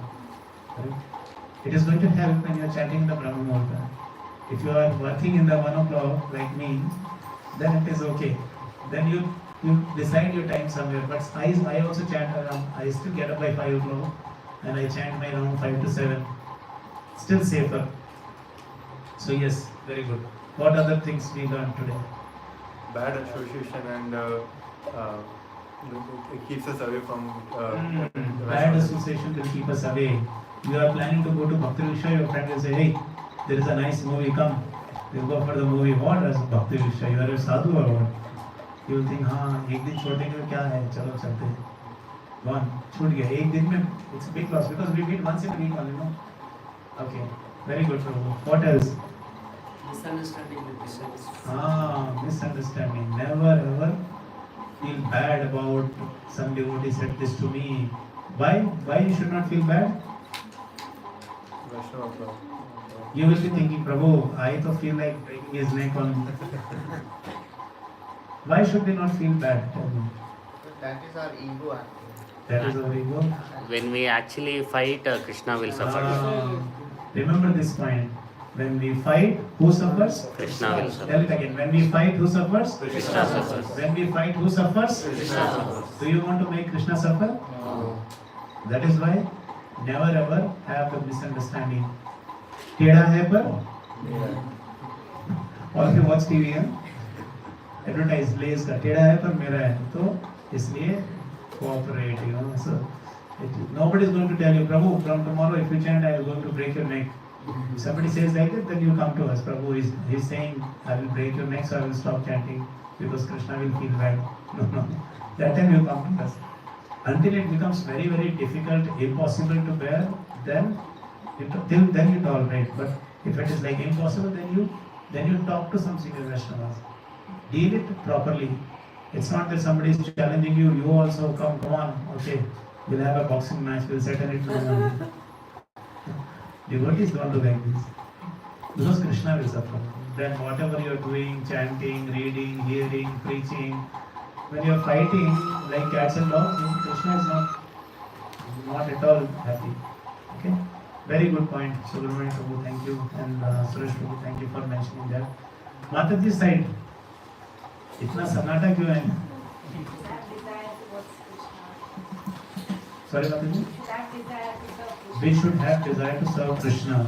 Correct? It is going to help when you are chanting in the Brahma Muhurta. If you are working in the 1 o'clock like me, then it is okay. Then you decide your time somewhere. But I also chant around. I still get up by 5 o'clock and I chant my around 5 to 7. Still safer. So yes, very good. What other things we learned today? Bad association and it keeps us away from Bad association will keep us away. You are planning to go to Bhakti Visha, your friend will say, hey, there is a nice movie, come. We'll go for the movie. What is Bhakti Visha? You are a sadhu or what? You will think, हाँ एक दिन छोड़ेंगे क्या है, चलो चलते हैं. One, छूट गया. एक दिन में it's a big loss because we meet once in a week only, no? Okay, very good, Prabhu. What else? Misunderstanding with disciples. Misunderstanding. Never ever feel bad about some devotee said this to me. Why? Why you should not feel bad? Vaishnava. You will be thinking, Prabhu, I to feel like breaking his neck on. Why should we not feel bad? Tell me. That is our ego actually. That is our ego. When we actually fight, Krishna will suffer. Remember this point. When we fight, who suffers? Krishna will suffer. Tell it again. When we fight, who suffers? Krishna suffers. When we fight, who suffers? Krishna suffers. Do you want to make Krishna suffer? No. That is why never ever have the misunderstanding. Teda hai par? All of you watch TV, huh? Advertise Lays का टेढ़ा है पर मेरा है तो इसलिए cooperate, you know. So nobody is going to tell you, Prabhu, from tomorrow if you chant I am going to break your neck. If somebody says like that, then you come to us. Prabhu is saying I will break your neck, so I will stop chanting because Krishna will feel bad. No. That time you come to us. Until it becomes very, very difficult, impossible to bear, then you tolerate. But if it is like impossible, then you talk to some senior Vaishnavas. Deal it properly. It's not that somebody is challenging you. You also come on. Okay, we'll have a boxing match. We'll settle it. Devotees don't do like this because Krishna will suffer. Then whatever you are doing, chanting, reading, hearing, preaching, when you are fighting like cats and dogs, Krishna is not at all happy. Okay, very good point. Subramanian Prabhu, thank you, and Suresh Prabhu, thank you for mentioning that. Mataji side, इतना सन्नाटा क्यों है? Sorry, Mataji. We should have desire to serve Krishna.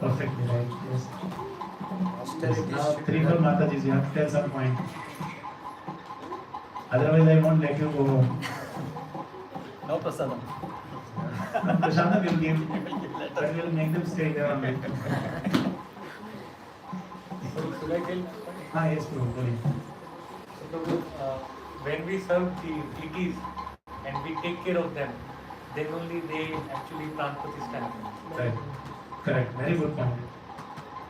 Perfectly right. Yes. Now, 3-4 Matajis, you have to tell some point. Otherwise, I won't let you go home. No prasadam. Prasadam will give, but we'll make them stay there only. Should I tell? Yes, Prabhu. When we serve the deities and we take care of them, then only they actually pran pratishtha happen. Correct. Very good point.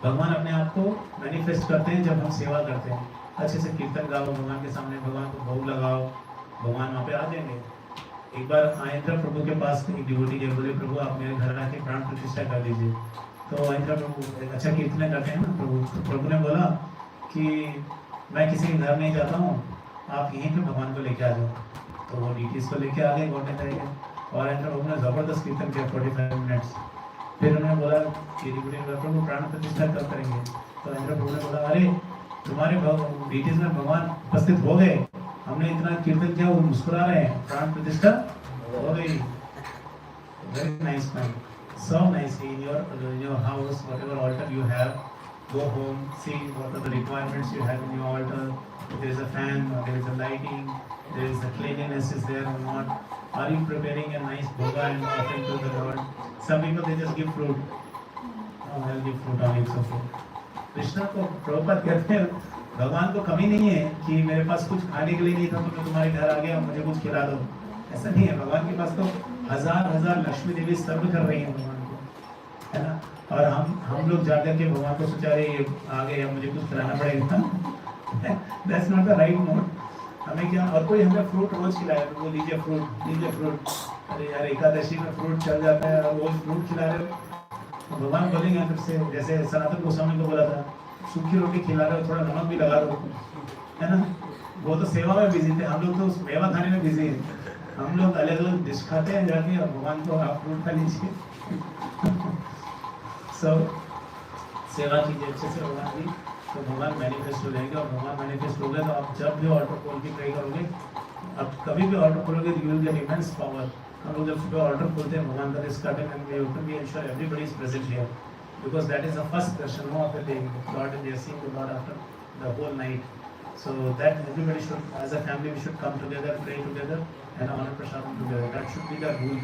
भगवान अपने आप को manifest करते हैं जब हम सेवा करते हैं. अच्छे से कीर्तन गाओ भगवान के सामने, भगवान को भोग लगाओ, भगवान वहाँ पे आ जाएंगे. एक बार आयंद्र प्रभु के पास एक डिवोटी गए, बोले प्रभु आप मेरे घर आके प्राण प्रतिष्ठा कर दीजिए. तो आयंद्र प्रभु अच्छा कीर्तन करते हैं ना प्रभु ने बोला कि मैं किसी के घर नहीं जाता हूँ, आप यहीं पे भगवान को लेके आ जाओ. तो वो डीटीज को लेके आ गए गौटे तरीके, और आयंद्र प्रभु ने ज़बरदस्त कीर्तन किया 45 मिनट्स. फिर उन्होंने बोला कि प्रभु प्राण प्रतिष्ठा कब करेंगे. तो आयंद्र प्रभु ने बोला अरे तुम्हारे डीटीज में भगवान उपस्थित हो गए, हमने इतना कीर्तन किया, वो मुस्कुरा रहे हैं, प्राण प्रतिष्ठा हो गई. Very nice point. So nicely in your house, whatever altar you have, go home, see what are the requirements you have in your altar. If there is a fan, or there is a lighting, there is a cleanliness is there or not. Are you preparing a nice bhoga and offering to the Lord? Some people they just give fruit. Oh, I'll give fruit on it, okay. Krishna को प्रभुपाद कहते हैं भगवान को कमी नहीं है कि मेरे पास कुछ खाने के लिए नहीं था तो मैं तुम्हारे घर आ गया और मुझे कुछ खिला दो. ऐसा नहीं है. भगवान के पास तो हजार लक्ष्मी देवी सर्व कर रही है भगवान को. है ना। और हम लोग जाकर के भगवान को सोचा रहे ये आ गए अब मुझे कुछ खिलाना पड़ेगा। That's not the right mode. हमें क्या, और कोई हमें फ्रूट रोज खिलाए तो वो लीजिए फ्रूट, अरे यार एकादशी में फ्रूट चल जाता है और रोज फ्रूट खिला रहे हो, तो भगवान बोलेंगे फिर से, जैसे सनातन गोस्वामी को बोला था सूखी रोटी खिला रहे हो थोड़ा नमक भी लगा दो, है ना। वो तो सेवा में बिजी थे, हम लोग तो उस मेवा खाने में बिजी हैं। हम लोग अलग अलग डिश खाते हैं जाके और भगवान को आप फ्रूट खा लीजिए। सो सेवा कीजिए अच्छे से भगवान की, तो भगवान मैनिफेस्ट हो जाएंगे। और भगवान मैनिफेस्ट हो गए तो आप जब भी ऑर्डर खोल के ट्राई करोगे, अब कभी भी ऑर्डर खोलोगे तो you will get immense power. हम लोग जब सुबह ऑर्डर खोलते हैं भगवान का this curtain and we open, we ensure everybody is present here because that is the first darshan, no other day. Lord, and we are seeing the Lord after the whole night. So that everybody should, as a family, we should come together, pray together, and honor prasadam together. That should be the rule,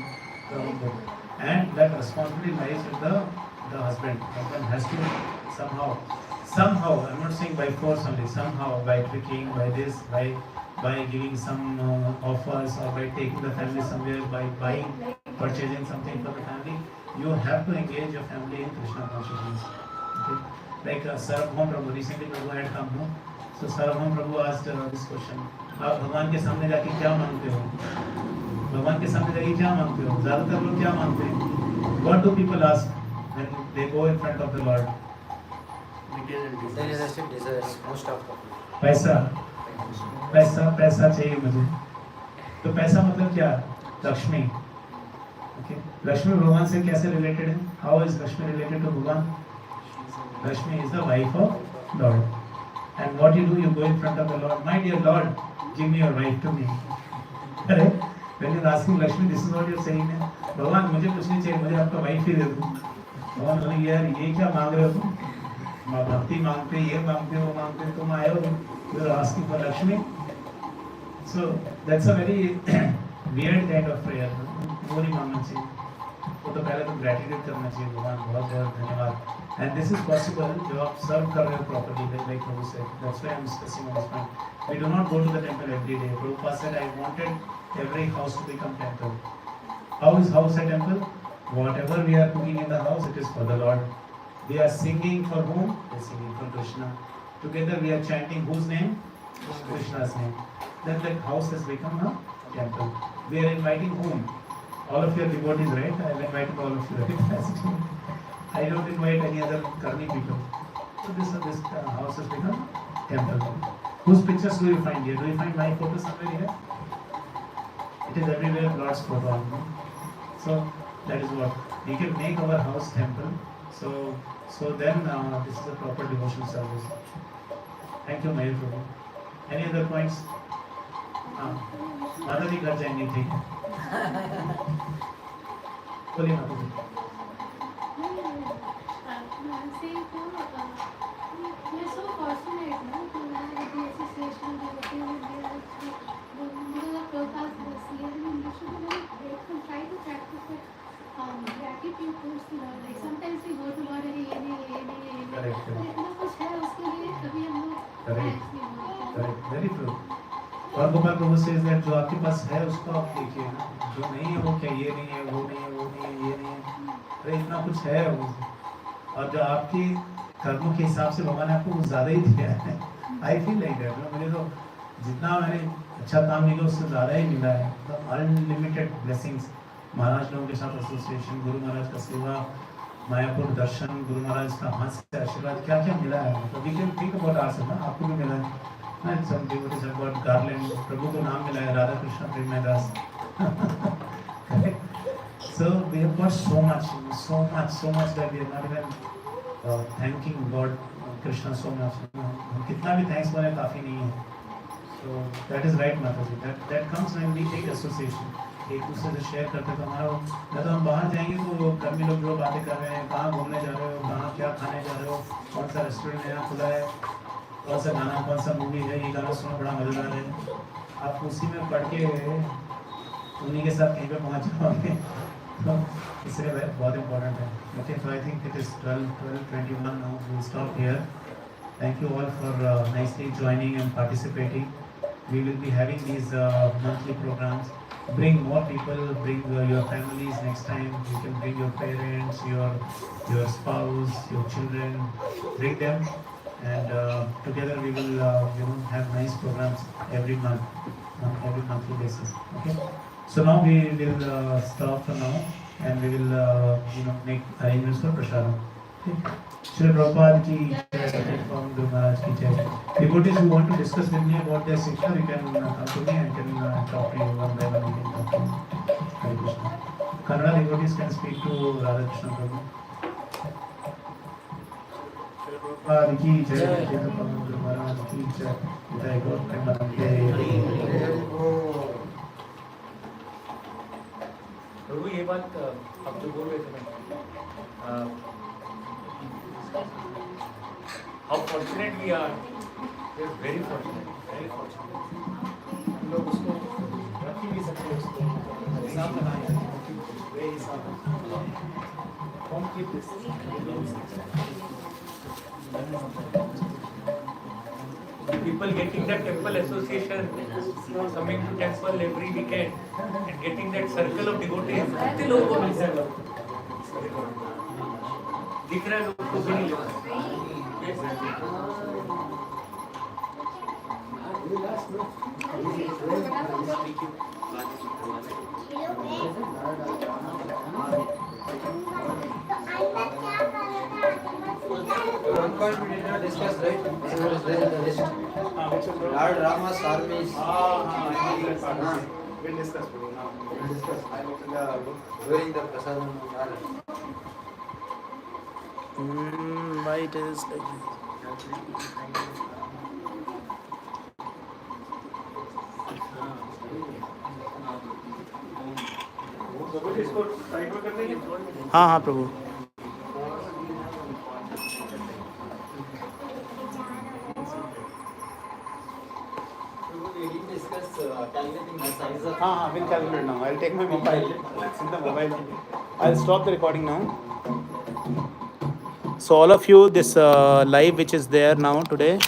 the rule. And that responsibility lies with the husband. Husband has to somehow, I'm not saying by force only, somehow by tricking, by this, by giving some offers, or by taking the family somewhere, by buying, purchasing something for the family. You have to engage your family in Krishna consciousness. Okay? Like Sarvabhaum Prabhu, recently Prabhu had come, no? So Sarvabhaum Prabhu asked this question. आप भगवान के सामने जाके क्या मांगते हो? भगवान के सामने जाके क्या मांगते हो? ज़्यादातर लोग क्या मांगते हैं? What do people ask when they go in front of the Lord? Materialistic desires, most of the people. पैसा, पैसा, पैसा चाहिए मुझे। तो पैसा मतलब क्या? लक्ष्मी। Okay. लक्ष्मी भगवान से कैसे रिलेटेड है? How is Lakshmi related to Bhagwan? Lakshmi is the wife of Lord, and what you do, you go in front of the Lord, my dear Lord, give me your wife to me. अरे when you asking Lakshmi, this is what you are saying, भगवान मुझे कुछ नहीं चाहिए, मुझे आपका wife ही दे दो। भगवान बोले यार ये क्या मांग रहे हो तुम? भक्ति मांगते, ये मांगते, वो मांगते, तुम आए हो you are asking for Lakshmi. So that's a very weird kind of prayer. वो नहीं मांगना चाहिए, वो तो पहले तो ग्रेटिट्यूड करना चाहिए, भगवान बहुत बहुत धन्यवाद। एंड दिस इज पॉसिबल जब आप सर्व कर रहे हो properly, like Prabhu said, that's why I am discussing on this point. We do not go to the temple every day. Prabhupada said I wanted every house to become temple. How is house a temple? Whatever we are cooking in the house, it is for the Lord. We are singing for whom? We are singing for Krishna. Together we are chanting whose name? Krishna's name. Then that house has become a temple. We are inviting whom? All of your devotees, right? I am inviting all of you, right? I don't invite any other karmi people. So this house has become temple. Whose pictures do you find here? Do you find my photo somewhere here? It is everywhere Lord's photo. So that is what we can make our house temple. So then this is a proper devotional service. Thank you, Mayur Prabhu. Any other points? माता जी घर जाएंगे, ठीक है? बोलिए माता जी। Very true. और गोपाल प्रभु से जो आपके पास है उसको आप देखिए, जो नहीं है वो क्या, ये नहीं है, वो नहीं है, वो नहीं है, ये नहीं है, अरे इतना कुछ है वो। और जो आपके कर्मों के हिसाब से भगवान ने आपको कुछ ज़्यादा ही दिया है। आई फील लाइक दैट, मुझे तो जितना मैंने अच्छा काम मिला उससे ज़्यादा ही मिला है। अनलिमिटेड ब्लेसिंग्स, महाराज लोगों के साथ एसोसिएशन, गुरु महाराज का सेवा, मायापुर दर्शन, गुरु महाराज का हाथ से आशीर्वाद, क्या क्या मिला है। मतलब we can think about ourselves ना, आपको भी मिला है ना। Some devotees have got garland, Prabhu को नाम मिला है राधा कृष्ण प्रेम दास। So we have got so much that we are not even thanking God, Krishna so much. हम कितना भी thanks बोले काफी नहीं है। So that is right, Mataji. That comes when we take association. एक दूसरे से शेयर करते तो हमारा, या तो हम बाहर जाएंगे तो कर्मी लोग जो बातें कर रहे हैं, कहाँ घूमने जा रहे हो, कहाँ क्या खाने जा रहे हो, कौन सा रेस्टोरेंट नया खुला है, कौन सा गाना, कौन सा मूवी है, ये गाना सुनो बड़ा मजेदार है, आप उसी में पढ़ के उन्हीं के साथ कहीं पे पहुँच जाओगे। तो इसलिए बहुत इम्पोर्टेंट है। Okay, so I think it is 12:21 now. We will stop here. Thank you all for nicely joining and participating. we will be having these monthly programs. Bring more people, bring your families next time. You can bring your parents, your spouse, your children, bring them, and together we will have nice programs every month, on every monthly basis. Okay. So now we will stop for now, and we will make arrangements for prasadam. Okay. Shri Prabhupada ki jai, from Guru Maharaj ki jai. Devotees who want to discuss with me about their Siksha, you can come to me and can talk to you one by one. You can talk to me. Hare Krishna. Kannada devotees can speak to Radha Krishna Prabhu. Shri Prabhupada ki jai, from Guru Maharaj ki jai. Jai Gaur Premanande. प्रभु ये बात आप जो बोल रहे थे ना, how fortunate we are very fortunate हम लोग उसको रख ही नहीं सकते उसको हिसाब लगाए बेहिसाब don't keep this people getting that temple association coming to temple every weekend and getting that circle of devotees कितने लोगों को मिलता है दिख रहा है लोगों को भी नहीं One point we did not discuss, right? It was there in the list. Lord Rama's armies. we'll discuss We'll discuss during the prasadam. Why it is like this? इसको साइड में करने की हाँ हाँ प्रभु. हाँ, we'll calculate now. I'll take my mobile. Let's in the mobile. I'll stop the recording now. So all of you, this live which is there now today,